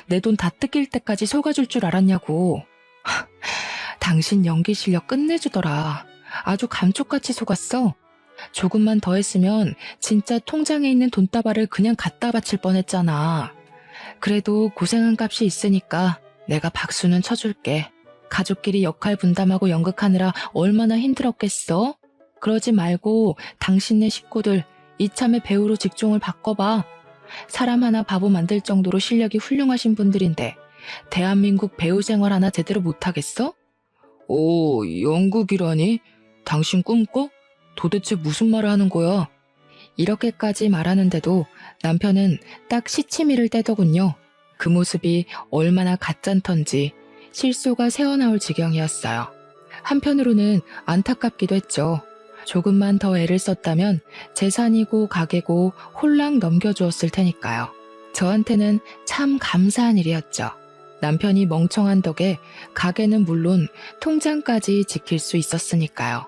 내 돈 다 뜯길 때까지 속아줄 줄 알았냐고. 당신 연기 실력 끝내주더라. 아주 감쪽같이 속았어. 조금만 더 했으면 진짜 통장에 있는 돈다발을 그냥 갖다 바칠 뻔했잖아. 그래도 고생한 값이 있으니까 내가 박수는 쳐줄게. 가족끼리 역할 분담하고 연극하느라 얼마나 힘들었겠어? 그러지 말고 당신네 식구들 이참에 배우로 직종을 바꿔봐. 사람 하나 바보 만들 정도로 실력이 훌륭하신 분들인데 대한민국 배우 생활 하나 제대로 못하겠어? 오, 연극이라니? 당신 꿈꿔? 도대체 무슨 말을 하는 거야? 이렇게까지 말하는데도 남편은 딱 시치미를 떼더군요. 그 모습이 얼마나 가짠턴지 실소가 새어나올 지경이었어요. 한편으로는 안타깝기도 했죠. 조금만 더 애를 썼다면 재산이고 가게고 홀랑 넘겨주었을 테니까요. 저한테는 참 감사한 일이었죠. 남편이 멍청한 덕에 가게는 물론 통장까지 지킬 수 있었으니까요.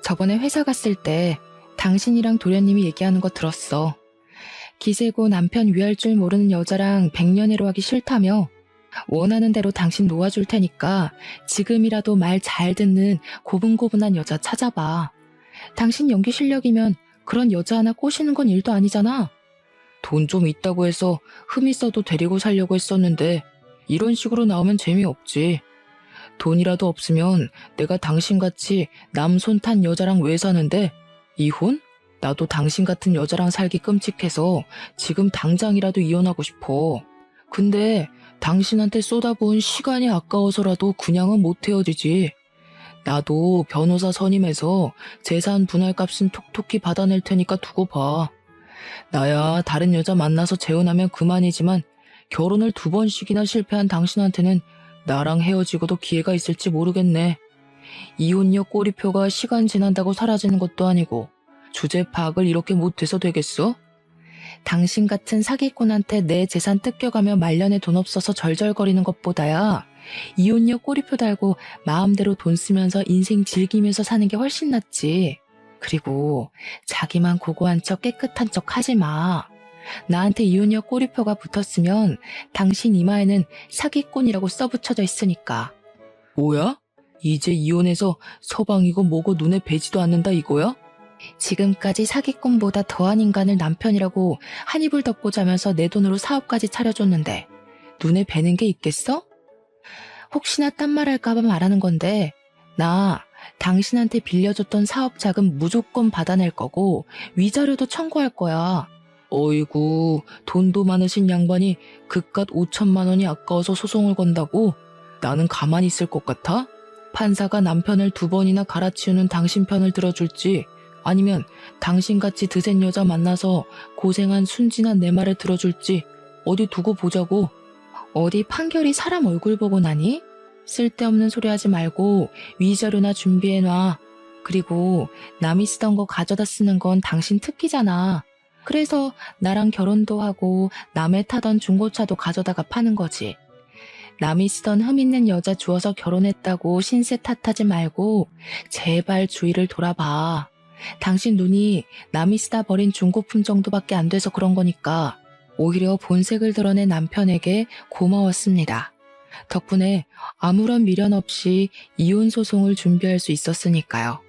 저번에 회사 갔을 때 당신이랑 도련님이 얘기하는 거 들었어. 기세고 남편 위할 줄 모르는 여자랑 백년해로 하기 싫다며 원하는 대로 당신 놓아줄 테니까 지금이라도 말 잘 듣는 고분고분한 여자 찾아봐. 당신 연기 실력이면 그런 여자 하나 꼬시는 건 일도 아니잖아. 돈 좀 있다고 해서 흠 있어도 데리고 살려고 했었는데 이런 식으로 나오면 재미없지. 돈이라도 없으면 내가 당신같이 남 손 탄 여자랑 왜 사는데? 이혼? 나도 당신 같은 여자랑 살기 끔찍해서 지금 당장이라도 이혼하고 싶어. 근데 당신한테 쏟아부은 시간이 아까워서라도 그냥은 못 헤어지지. 나도 변호사 선임해서 재산 분할 값은 톡톡히 받아낼 테니까 두고 봐. 나야 다른 여자 만나서 재혼하면 그만이지만 결혼을 2번씩이나 실패한 당신한테는 나랑 헤어지고도 기회가 있을지 모르겠네. 이혼녀 꼬리표가 시간 지난다고 사라지는 것도 아니고 주제 파악을 이렇게 못해서 되겠어? 당신 같은 사기꾼한테 내 재산 뜯겨가며 말년에 돈 없어서 절절거리는 것보다야 이혼녀 꼬리표 달고 마음대로 돈 쓰면서 인생 즐기면서 사는 게 훨씬 낫지. 그리고 자기만 고고한 척 깨끗한 척 하지 마. 나한테 이혼녀 꼬리표가 붙었으면 당신 이마에는 사기꾼이라고 써붙여져 있으니까. 뭐야? 이제 이혼해서 서방이고 뭐고 눈에 뵈지도 않는다 이거야? 지금까지 사기꾼보다 더한 인간을 남편이라고 한 이불 덮고 자면서 내 돈으로 사업까지 차려줬는데 눈에 뵈는 게 있겠어? 혹시나 딴 말 할까봐 말하는 건데 나 당신한테 빌려줬던 사업 자금 무조건 받아낼 거고 위자료도 청구할 거야. 어이구, 돈도 많으신 양반이 그깟 5천만 원이 아까워서 소송을 건다고? 나는 가만히 있을 것 같아? 판사가 남편을 2번이나 갈아치우는 당신 편을 들어줄지 아니면 당신같이 드센 여자 만나서 고생한 순진한 내 말을 들어줄지 어디 두고 보자고. 어디 판결이 사람 얼굴 보고 나니? 쓸데없는 소리 하지 말고 위자료나 준비해놔. 그리고 남이 쓰던 거 가져다 쓰는 건 당신 특기잖아. 그래서 나랑 결혼도 하고 남의 타던 중고차도 가져다가 파는 거지. 남이 쓰던 흠 있는 여자 주워서 결혼했다고 신세 탓하지 말고 제발 주위를 돌아봐. 당신 눈이 남이 쓰다 버린 중고품 정도밖에 안 돼서 그런 거니까 오히려 본색을 드러낸 남편에게 고마웠습니다. 덕분에 아무런 미련 없이 이혼 소송을 준비할 수 있었으니까요.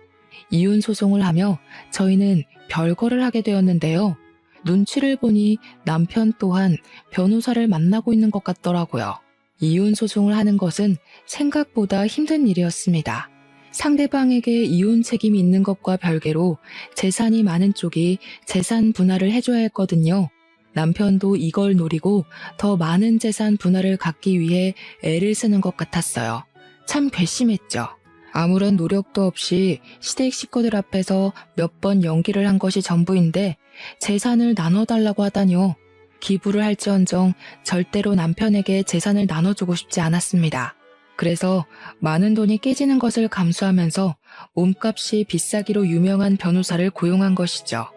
이혼 소송을 하며 저희는 별거를 하게 되었는데요. 눈치를 보니 남편 또한 변호사를 만나고 있는 것 같더라고요. 이혼 소송을 하는 것은 생각보다 힘든 일이었습니다. 상대방에게 이혼 책임이 있는 것과 별개로 재산이 많은 쪽이 재산 분할을 해줘야 했거든요. 남편도 이걸 노리고 더 많은 재산 분할을 갖기 위해 애를 쓰는 것 같았어요. 참 괘씸했죠. 아무런 노력도 없이 시댁 식구들 앞에서 몇 번 연기를 한 것이 전부인데 재산을 나눠달라고 하다니요. 기부를 할지언정 절대로 남편에게 재산을 나눠주고 싶지 않았습니다. 그래서 많은 돈이 깨지는 것을 감수하면서 몸값이 비싸기로 유명한 변호사를 고용한 것이죠.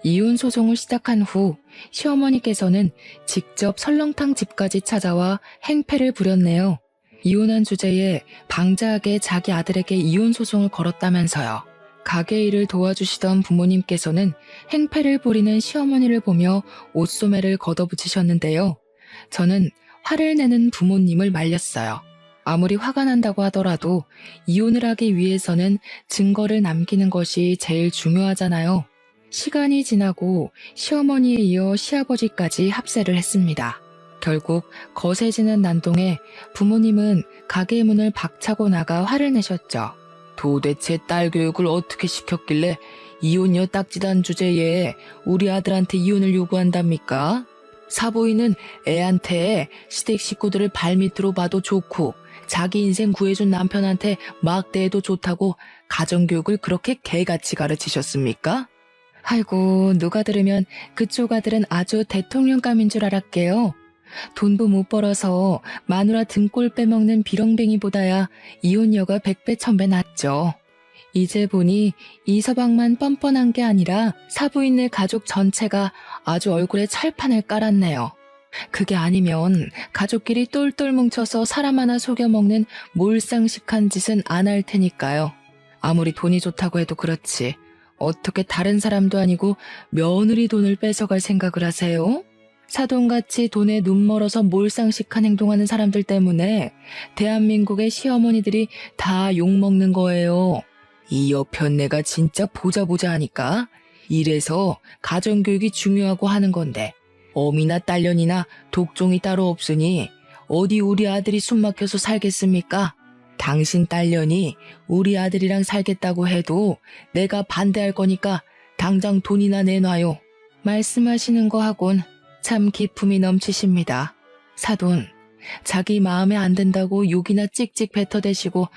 이혼 소송을 시작한 후 시어머니께서는 직접 설렁탕 집까지 찾아와 행패를 부렸네요. 이혼한 주제에 방자하게 자기 아들에게 이혼 소송을 걸었다면서요. 가게 일을 도와주시던 부모님께서는 행패를 부리는 시어머니를 보며 옷소매를 걷어붙이셨는데요. 저는 화를 내는 부모님을 말렸어요. 아무리 화가 난다고 하더라도 이혼을 하기 위해서는 증거를 남기는 것이 제일 중요하잖아요. 시간이 지나고 시어머니에 이어 시아버지까지 합세를 했습니다. 결국 거세지는 난동에 부모님은 가게 문을 박차고 나가 화를 내셨죠. 도대체 딸 교육을 어떻게 시켰길래 이혼녀 딱지단 주제에 우리 아들한테 이혼을 요구한답니까? 사부인은 애한테 시댁 식구들을 발밑으로 봐도 좋고 자기 인생 구해준 남편한테 막대해도 좋다고 가정교육을 그렇게 개같이 가르치셨습니까? 아이고, 누가 들으면 그쪽 아들은 아주 대통령감인 줄 알았게요. 돈도 못 벌어서 마누라 등골 빼먹는 비렁뱅이보다야 이혼녀가 100배 1000배 낫죠. 이제 보니 이서방만 뻔뻔한 게 아니라 사부인네 가족 전체가 아주 얼굴에 철판을 깔았네요. 그게 아니면 가족끼리 똘똘 뭉쳐서 사람 하나 속여먹는 몰상식한 짓은 안 할 테니까요. 아무리 돈이 좋다고 해도 그렇지. 어떻게 다른 사람도 아니고 며느리 돈을 뺏어갈 생각을 하세요? 사돈같이 돈에 눈멀어서 몰상식한 행동하는 사람들 때문에 대한민국의 시어머니들이 다 욕먹는 거예요. 이 여편네가 진짜 보자 하니까 이래서 가정교육이 중요하고 하는 건데 어미나 딸년이나 독종이 따로 없으니 어디 우리 아들이 숨막혀서 살겠습니까? 당신 딸년이 우리 아들이랑 살겠다고 해도 내가 반대할 거니까 당장 돈이나 내놔요. 말씀하시는 거 하곤 참 기품이 넘치십니다. 사돈, 자기 마음에 안 든다고 욕이나 찍찍 뱉어대시고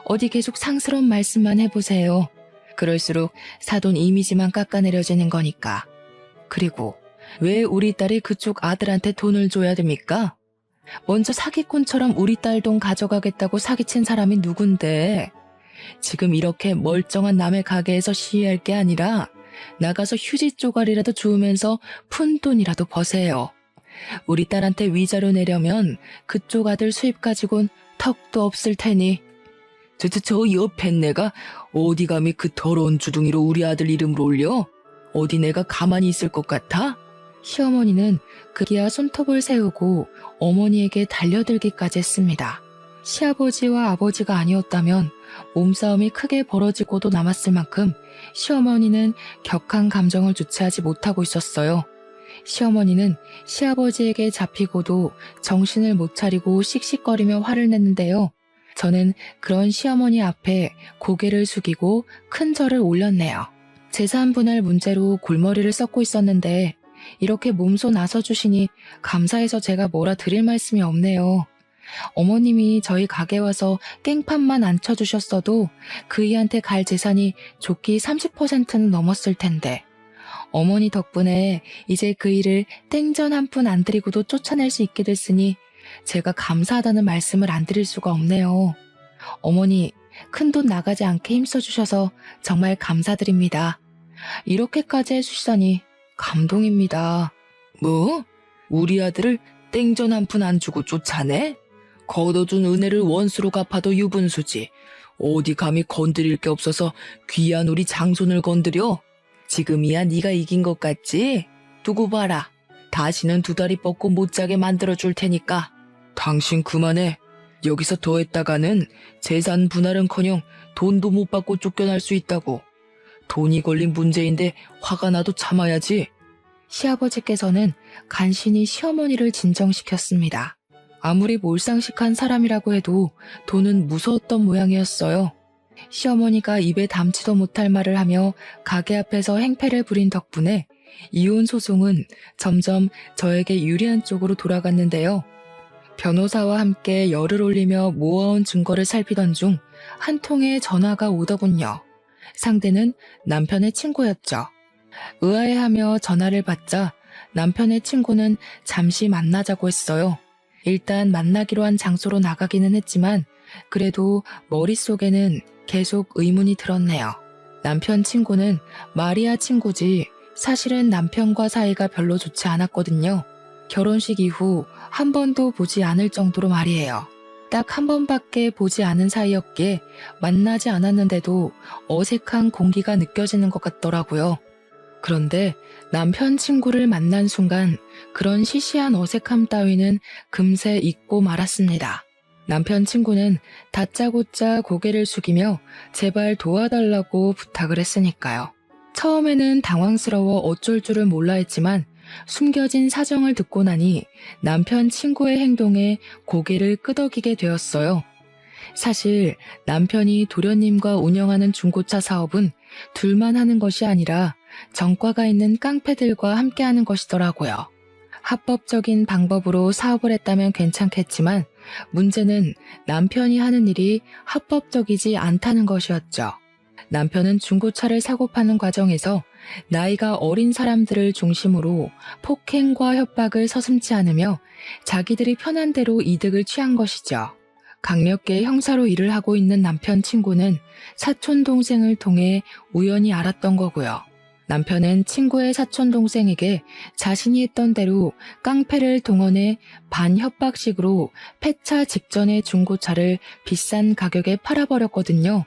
어디 계속 상스러운 말씀만 해보세요. 그럴수록 사돈 이미지만 깎아내려지는 거니까. 그리고 왜 우리 딸이 그쪽 아들한테 돈을 줘야 됩니까? 먼저 사기꾼처럼 우리 딸 돈 가져가겠다고 사기친 사람이 누군데? 지금 이렇게 멀쩡한 남의 가게에서 시위할 게 아니라 나가서 휴지 쪼가리라도 주우면서 푼돈이라도 버세요. 우리 딸한테 위자료 내려면 그쪽 아들 수입 가지곤 턱도 없을 테니. 저 옆에 내가 어디 감히 그 더러운 주둥이로 우리 아들 이름을 올려? 어디 내가 가만히 있을 것 같아? 시어머니는 그기야 손톱을 세우고 어머니에게 달려들기까지 했습니다. 시아버지와 아버지가 아니었다면 몸싸움이 크게 벌어지고도 남았을 만큼 시어머니는 격한 감정을 주체하지 못하고 있었어요. 시어머니는 시아버지에게 잡히고도 정신을 못 차리고 씩씩거리며 화를 냈는데요. 저는 그런 시어머니 앞에 고개를 숙이고 큰 절을 올렸네요. 재산 분할 문제로 골머리를 썩고 있었는데 이렇게 몸소 나서주시니 감사해서 제가 뭐라 드릴 말씀이 없네요. 어머님이 저희 가게 와서 깽판만 안 쳐주셨어도 그이한테 갈 재산이 좋기 30%는 넘었을 텐데 어머니 덕분에 이제 그이를 땡전 한 푼 안 드리고도 쫓아낼 수 있게 됐으니 제가 감사하다는 말씀을 안 드릴 수가 없네요. 어머니, 큰돈 나가지 않게 힘써주셔서 정말 감사드립니다. 이렇게까지 해주시다니 감동입니다. 뭐? 우리 아들을 땡전 한 푼 안 주고 쫓아내? 걷어준 은혜를 원수로 갚아도 유분수지. 어디 감히 건드릴 게 없어서 귀한 우리 장손을 건드려? 지금이야 네가 이긴 것 같지? 두고 봐라. 다시는 두 다리 뻗고 못 자게 만들어줄 테니까. 당신 그만해. 여기서 더 했다가는 재산 분할은커녕 돈도 못 받고 쫓겨날 수 있다고. 돈이 걸린 문제인데 화가 나도 참아야지. 시아버지께서는 간신히 시어머니를 진정시켰습니다. 아무리 몰상식한 사람이라고 해도 돈은 무서웠던 모양이었어요. 시어머니가 입에 담지도 못할 말을 하며 가게 앞에서 행패를 부린 덕분에 이혼 소송은 점점 저에게 유리한 쪽으로 돌아갔는데요. 변호사와 함께 열을 올리며 모아온 증거를 살피던 중 한 통의 전화가 오더군요. 상대는 남편의 친구였죠. 의아해하며 전화를 받자 남편의 친구는 잠시 만나자고 했어요. 일단 만나기로 한 장소로 나가기는 했지만 그래도 머릿속에는 계속 의문이 들었네요. 남편 친구는 마리아 친구지 사실은 남편과 사이가 별로 좋지 않았거든요. 결혼식 이후 한 번도 보지 않을 정도로 말이에요. 딱 한 번밖에 보지 않은 사이였기에 만나지 않았는데도 어색한 공기가 느껴지는 것 같더라고요. 그런데 남편 친구를 만난 순간 그런 시시한 어색함 따위는 금세 잊고 말았습니다. 남편 친구는 다짜고짜 고개를 숙이며 제발 도와달라고 부탁을 했으니까요. 처음에는 당황스러워 어쩔 줄을 몰라 했지만 숨겨진 사정을 듣고 나니 남편 친구의 행동에 고개를 끄덕이게 되었어요. 사실 남편이 도련님과 운영하는 중고차 사업은 둘만 하는 것이 아니라 정과가 있는 깡패들과 함께하는 것이더라고요. 합법적인 방법으로 사업을 했다면 괜찮겠지만 문제는 남편이 하는 일이 합법적이지 않다는 것이었죠. 남편은 중고차를 사고 파는 과정에서 나이가 어린 사람들을 중심으로 폭행과 협박을 서슴지 않으며 자기들이 편한 대로 이득을 취한 것이죠. 강력계 형사로 일을 하고 있는 남편 친구는 사촌 동생을 통해 우연히 알았던 거고요. 남편은 친구의 사촌 동생에게 자신이 했던 대로 깡패를 동원해 반협박식으로 폐차 직전의 중고차를 비싼 가격에 팔아버렸거든요.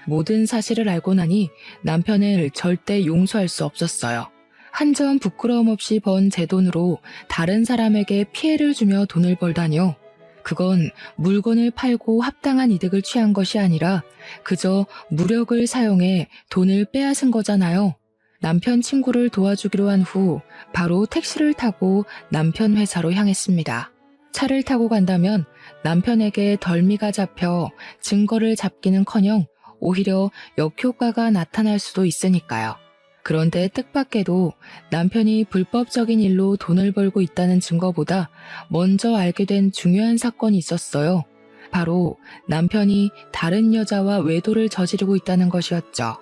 모든 사실을 알고 나니 남편을 절대 용서할 수 없었어요. 한 점 부끄러움 없이 번 제 돈으로 다른 사람에게 피해를 주며 돈을 벌다뇨. 그건 물건을 팔고 합당한 이득을 취한 것이 아니라 그저 무력을 사용해 돈을 빼앗은 거잖아요. 남편 친구를 도와주기로 한 후 바로 택시를 타고 남편 회사로 향했습니다. 차를 타고 간다면 남편에게 덜미가 잡혀 증거를 잡기는커녕 오히려 역효과가 나타날 수도 있으니까요. 그런데 뜻밖에도 남편이 불법적인 일로 돈을 벌고 있다는 증거보다 먼저 알게 된 중요한 사건이 있었어요. 바로 남편이 다른 여자와 외도를 저지르고 있다는 것이었죠.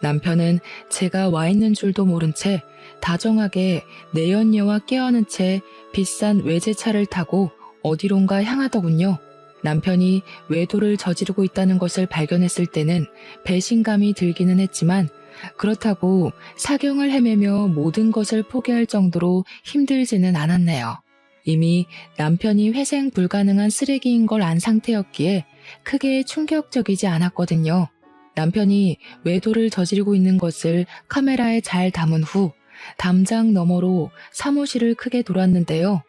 남편은 제가 와 있는 줄도 모른 채 다정하게 내연녀와 깨어는 채 비싼 외제차를 타고 어디론가 향하더군요. 남편이 외도를 저지르고 있다는 것을 발견했을 때는 배신감이 들기는 했지만 그렇다고 사경을 헤매며 모든 것을 포기할 정도로 힘들지는 않았네요. 이미 남편이 회생 불가능한 쓰레기인 걸 안 상태였기에 크게 충격적이지 않았거든요. 남편이 외도를 저지르고 있는 것을 카메라에 잘 담은 후 담장 너머로 사무실을 크게 돌았는데요.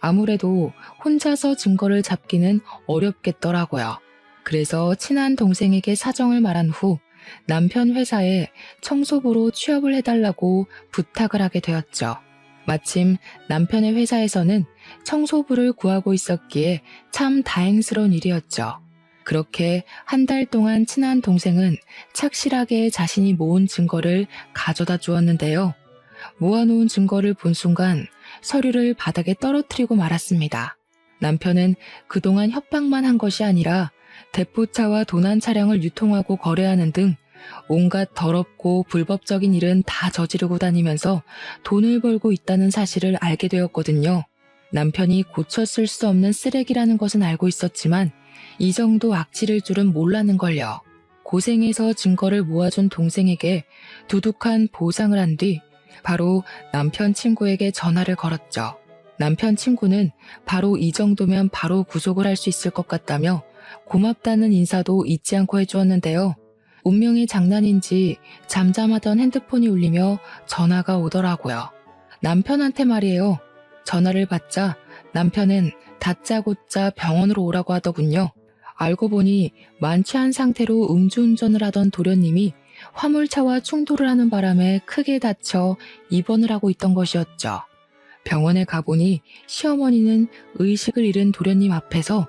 아무래도 혼자서 증거를 잡기는 어렵겠더라고요. 그래서 친한 동생에게 사정을 말한 후 남편 회사에 청소부로 취업을 해달라고 부탁을 하게 되었죠. 마침 남편의 회사에서는 청소부를 구하고 있었기에 참 다행스러운 일이었죠. 그렇게 한 달 동안 친한 동생은 착실하게 자신이 모은 증거를 가져다 주었는데요. 모아놓은 증거를 본 순간 서류를 바닥에 떨어뜨리고 말았습니다. 남편은 그동안 협박만 한 것이 아니라 대포차와 도난 차량을 유통하고 거래하는 등 온갖 더럽고 불법적인 일은 다 저지르고 다니면서 돈을 벌고 있다는 사실을 알게 되었거든요. 남편이 고쳐 쓸 수 없는 쓰레기라는 것은 알고 있었지만 이 정도 악질일 줄은 몰랐는걸요. 고생해서 증거를 모아준 동생에게 두둑한 보상을 한 뒤 바로 남편 친구에게 전화를 걸었죠. 남편 친구는 바로 이 정도면 바로 구속을 할 수 있을 것 같다며 고맙다는 인사도 잊지 않고 해주었는데요. 운명의 장난인지 잠잠하던 핸드폰이 울리며 전화가 오더라고요. 남편한테 말이에요. 전화를 받자 남편은 다짜고짜 병원으로 오라고 하더군요. 알고 보니 만취한 상태로 음주운전을 하던 도련님이 화물차와 충돌을 하는 바람에 크게 다쳐 입원을 하고 있던 것이었죠. 병원에 가보니 시어머니는 의식을 잃은 도련님 앞에서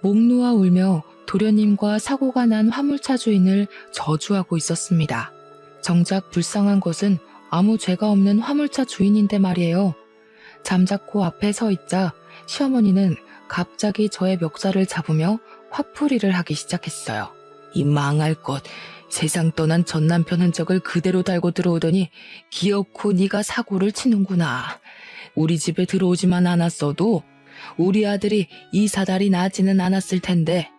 목 놓아 울며 도련님과 사고가 난 화물차 주인을 저주하고 있었습니다. 정작 불쌍한 것은 아무 죄가 없는 화물차 주인인데 말이에요. 잠자코 앞에 서 있자 시어머니는 갑자기 저의 멱살을 잡으며 화풀이를 하기 시작했어요. 이 망할 것, 세상 떠난 전 남편 흔적을 그대로 달고 들어오더니 기어코 네가 사고를 치는구나. 우리 집에 들어오지만 않았어도 우리 아들이 이 사달이 나지는 않았을 텐데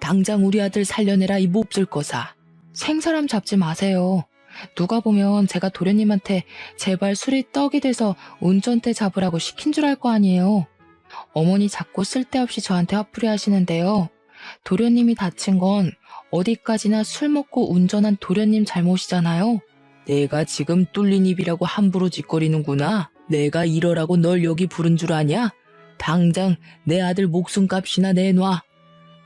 당장 우리 아들 살려내라 이 몹쓸 거사. 생사람 잡지 마세요. 누가 보면 제가 도련님한테 제발 술이 떡이 돼서 운전대 잡으라고 시킨 줄 알 거 아니에요. 어머니 자꾸 쓸데없이 저한테 화풀이 하시는데요. 도련님이 다친 건 어디까지나 술 먹고 운전한 도련님 잘못이잖아요. 내가 지금 뚫린 입이라고 함부로 짓거리는구나. 내가 이러라고 널 여기 부른 줄 아냐? 당장 내 아들 목숨값이나 내놔.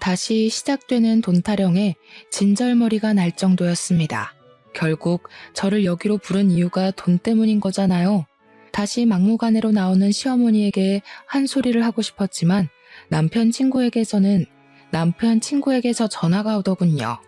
다시 시작되는 돈 타령에 진절머리가 날 정도였습니다. 결국 저를 여기로 부른 이유가 돈 때문인 거잖아요. 다시 막무가내로 나오는 시어머니에게 한 소리를 하고 싶었지만 남편 친구에게서 전화가 오더군요.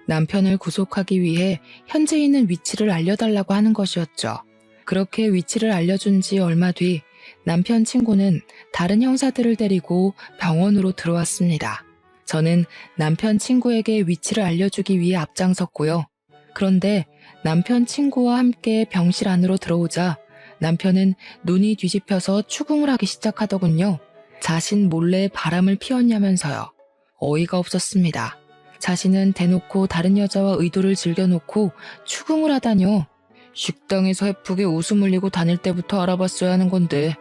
남편을 구속하기 위해 현재 있는 위치를 알려달라고 하는 것이었죠. 그렇게 위치를 알려준 지 얼마 뒤 남편 친구는 다른 형사들을 데리고 병원으로 들어왔습니다. 저는 남편 친구에게 위치를 알려주기 위해 앞장섰고요. 그런데 남편 친구와 함께 병실 안으로 들어오자 남편은 눈이 뒤집혀서 추궁을 하기 시작하더군요. 자신 몰래 바람을 피웠냐면서요. 어이가 없었습니다. 자신은 대놓고 다른 여자와 의도를 즐겨놓고 추궁을 하다뇨. 식당에서 해프게 웃음 흘리고 다닐 때부터 알아봤어야 하는 건데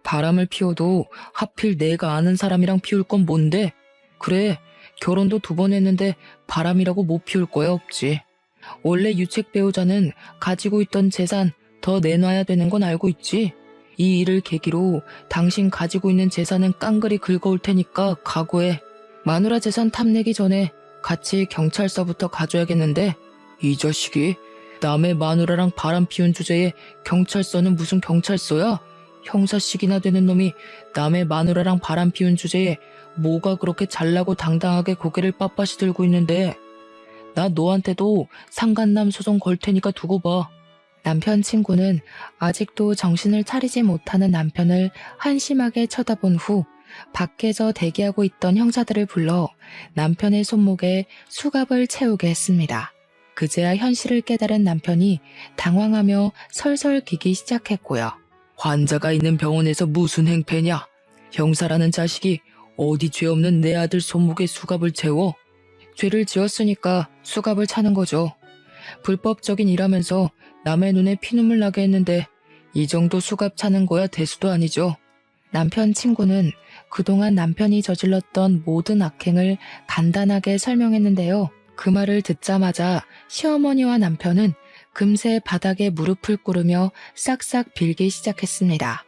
바람을 피워도 하필 내가 아는 사람이랑 피울 건 뭔데? 그래, 결혼도 2번 했는데 바람이라고 못 피울 거야 없지. 원래 유책 배우자는 가지고 있던 재산 더 내놔야 되는 건 알고 있지. 이 일을 계기로 당신 가지고 있는 재산은 깡그리 긁어올 테니까 각오해. 마누라 재산 탐내기 전에 같이 경찰서부터 가줘야겠는데 이 자식이 남의 마누라랑 바람 피운 주제에 경찰서는 무슨 경찰서야? 형사식이나 되는 놈이 남의 마누라랑 바람 피운 주제에 뭐가 그렇게 잘나고 당당하게 고개를 빳빳이 들고 있는데. 나 너한테도 상간남 소송 걸 테니까 두고 봐. 남편 친구는 아직도 정신을 차리지 못하는 남편을 한심하게 쳐다본 후 밖에서 대기하고 있던 형사들을 불러 남편의 손목에 수갑을 채우게 했습니다. 그제야 현실을 깨달은 남편이 당황하며 설설 기기 시작했고요. 환자가 있는 병원에서 무슨 행패냐? 형사라는 자식이 어디 죄 없는 내 아들 손목에 수갑을 채워? 죄를 지었으니까 수갑을 차는 거죠. 불법적인 일하면서 남의 눈에 피눈물 나게 했는데 이 정도 수갑 차는 거야 대수도 아니죠. 남편 친구는 그동안 남편이 저질렀던 모든 악행을 간단하게 설명했는데요. 그 말을 듣자마자 시어머니와 남편은 금세 바닥에 무릎을 꿇으며 싹싹 빌기 시작했습니다.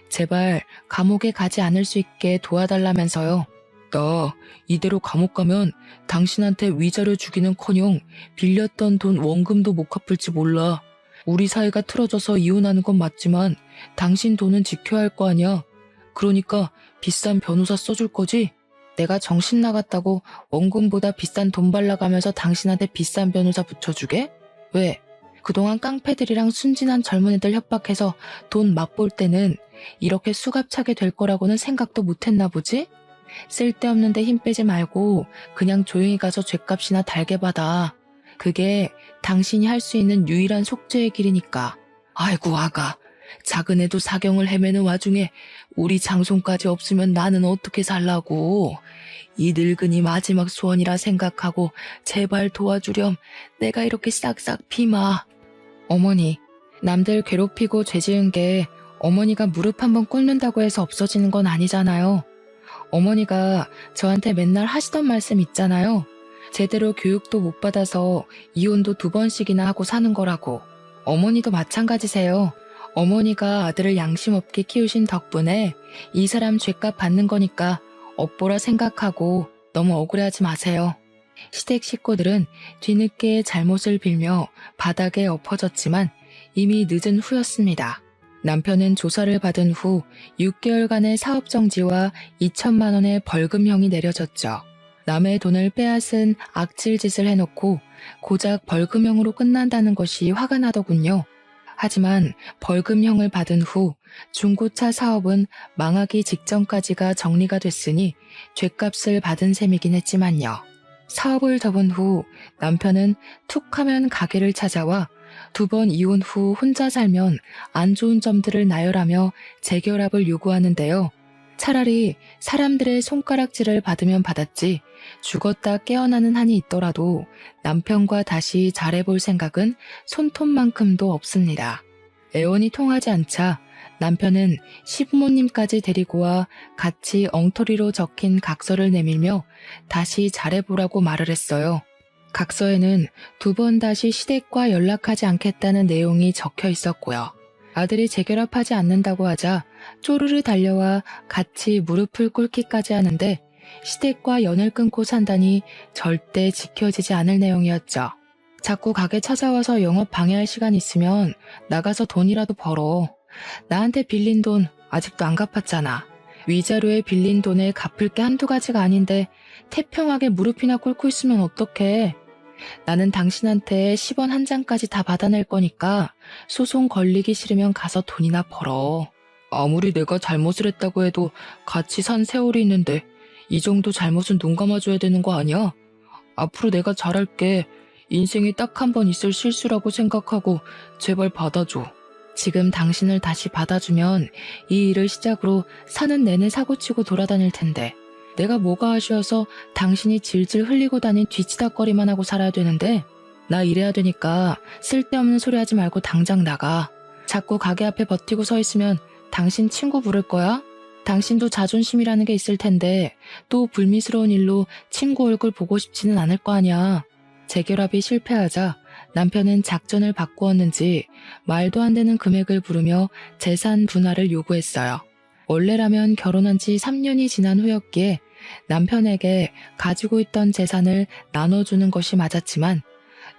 제발 감옥에 가지 않을 수 있게 도와달라면서요. 나 이대로 감옥 가면 당신한테 위자료 주기는커녕 빌렸던 돈 원금도 못 갚을지 몰라. 우리 사이가 틀어져서 이혼하는 건 맞지만 당신 돈은 지켜야 할 거 아니야. 그러니까 비싼 변호사 써줄 거지? 내가 정신 나갔다고 원금보다 비싼 돈 발라가면서 당신한테 비싼 변호사 붙여주게? 왜? 그동안 깡패들이랑 순진한 젊은 애들 협박해서 돈 맛볼 때는 이렇게 수갑차게 될 거라고는 생각도 못했나 보지? 쓸데없는데 힘 빼지 말고 그냥 조용히 가서 죗값이나 달게 받아. 그게 당신이 할 수 있는 유일한 속죄의 길이니까. 아이고 아가, 작은 애도 사경을 헤매는 와중에 우리 장손까지 없으면 나는 어떻게 살라고. 이 늙은이 마지막 소원이라 생각하고 제발 도와주렴. 내가 이렇게 싹싹 피마. 어머니, 남들 괴롭히고 죄 지은 게 어머니가 무릎 한번 꿇는다고 해서 없어지는 건 아니잖아요. 어머니가 저한테 맨날 하시던 말씀 있잖아요. 제대로 교육도 못 받아서 이혼도 2번씩이나 하고 사는 거라고. 어머니도 마찬가지세요. 어머니가 아들을 양심 없게 키우신 덕분에 이 사람 죗값 받는 거니까 업보라 생각하고 너무 억울해하지 마세요. 시댁 식구들은 뒤늦게 잘못을 빌며 바닥에 엎어졌지만 이미 늦은 후였습니다. 남편은 조사를 받은 후 6개월간의 사업정지와 2천만 원의 벌금형이 내려졌죠. 남의 돈을 빼앗은 악질짓을 해놓고 고작 벌금형으로 끝난다는 것이 화가 나더군요. 하지만 벌금형을 받은 후 중고차 사업은 망하기 직전까지가 정리가 됐으니 죗값을 받은 셈이긴 했지만요. 사업을 접은 후 남편은 툭하면 가게를 찾아와 2번 이혼 후 혼자 살면 안 좋은 점들을 나열하며 재결합을 요구하는데요. 차라리 사람들의 손가락질을 받으면 받았지 죽었다 깨어나는 한이 있더라도 남편과 다시 잘해볼 생각은 손톱만큼도 없습니다. 애원이 통하지 않자 남편은 시부모님까지 데리고 와 같이 엉터리로 적힌 각서를 내밀며 다시 잘해보라고 말을 했어요. 각서에는 2번 다시 시댁과 연락하지 않겠다는 내용이 적혀 있었고요. 아들이 재결합하지 않는다고 하자 쪼르르 달려와 같이 무릎을 꿇기까지 하는데 시댁과 연을 끊고 산다니 절대 지켜지지 않을 내용이었죠. 자꾸 가게 찾아와서 영업 방해할 시간 있으면 나가서 돈이라도 벌어. 나한테 빌린 돈 아직도 안 갚았잖아. 위자료에 빌린 돈에 갚을 게 한두 가지가 아닌데 태평하게 무릎이나 꿇고 있으면 어떡해. 나는 당신한테 10원 한 장까지 다 받아낼 거니까 소송 걸리기 싫으면 가서 돈이나 벌어. 아무리 내가 잘못을 했다고 해도 같이 산 세월이 있는데 이 정도 잘못은 눈 감아줘야 되는 거 아니야? 앞으로 내가 잘할게. 인생에 딱 한 번 있을 실수라고 생각하고 제발 받아줘. 지금 당신을 다시 받아주면 이 일을 시작으로 사는 내내 사고치고 돌아다닐 텐데 내가 뭐가 아쉬워서 당신이 질질 흘리고 다닌 뒤치다거리만 하고 살아야 되는데 나 이래야 되니까 쓸데없는 소리 하지 말고 당장 나가. 자꾸 가게 앞에 버티고 서 있으면 당신 친구 부를 거야? 당신도 자존심이라는 게 있을 텐데 또 불미스러운 일로 친구 얼굴 보고 싶지는 않을 거 아니야. 재결합이 실패하자 남편은 작전을 바꾸었는지 말도 안 되는 금액을 부르며 재산 분할을 요구했어요. 원래라면 결혼한 지 3년이 지난 후였기에 남편에게 가지고 있던 재산을 나눠주는 것이 맞았지만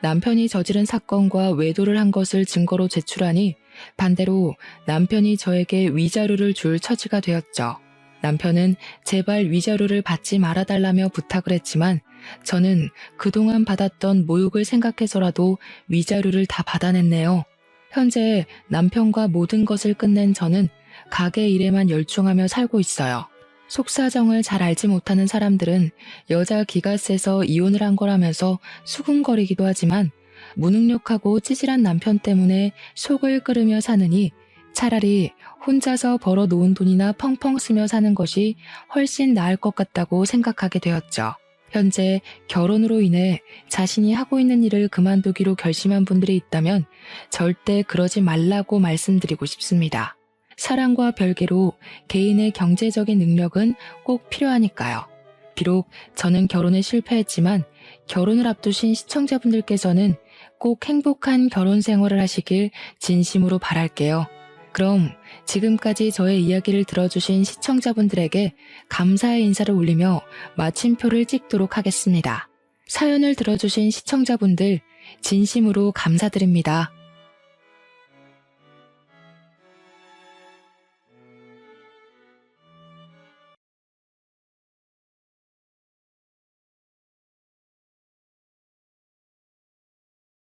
남편이 저지른 사건과 외도를 한 것을 증거로 제출하니 반대로 남편이 저에게 위자료를 줄 처지가 되었죠. 남편은 제발 위자료를 받지 말아달라며 부탁을 했지만 저는 그동안 받았던 모욕을 생각해서라도 위자료를 다 받아냈네요. 현재 남편과 모든 것을 끝낸 저는 가게 일에만 열중하며 살고 있어요. 속사정을 잘 알지 못하는 사람들은 여자 기가 세서 이혼을 한 거라면서 수군거리기도 하지만 무능력하고 찌질한 남편 때문에 속을 끓으며 사느니 차라리 혼자서 벌어 놓은 돈이나 펑펑 쓰며 사는 것이 훨씬 나을 것 같다고 생각하게 되었죠. 현재 결혼으로 인해 자신이 하고 있는 일을 그만두기로 결심한 분들이 있다면 절대 그러지 말라고 말씀드리고 싶습니다. 사랑과 별개로 개인의 경제적인 능력은 꼭 필요하니까요. 비록 저는 결혼에 실패했지만 결혼을 앞두신 시청자분들께서는 꼭 행복한 결혼 생활을 하시길 진심으로 바랄게요. 그럼 지금까지 저의 이야기를 들어주신 시청자분들에게 감사의 인사를 올리며 마침표를 찍도록 하겠습니다. 사연을 들어주신 시청자분들 진심으로 감사드립니다.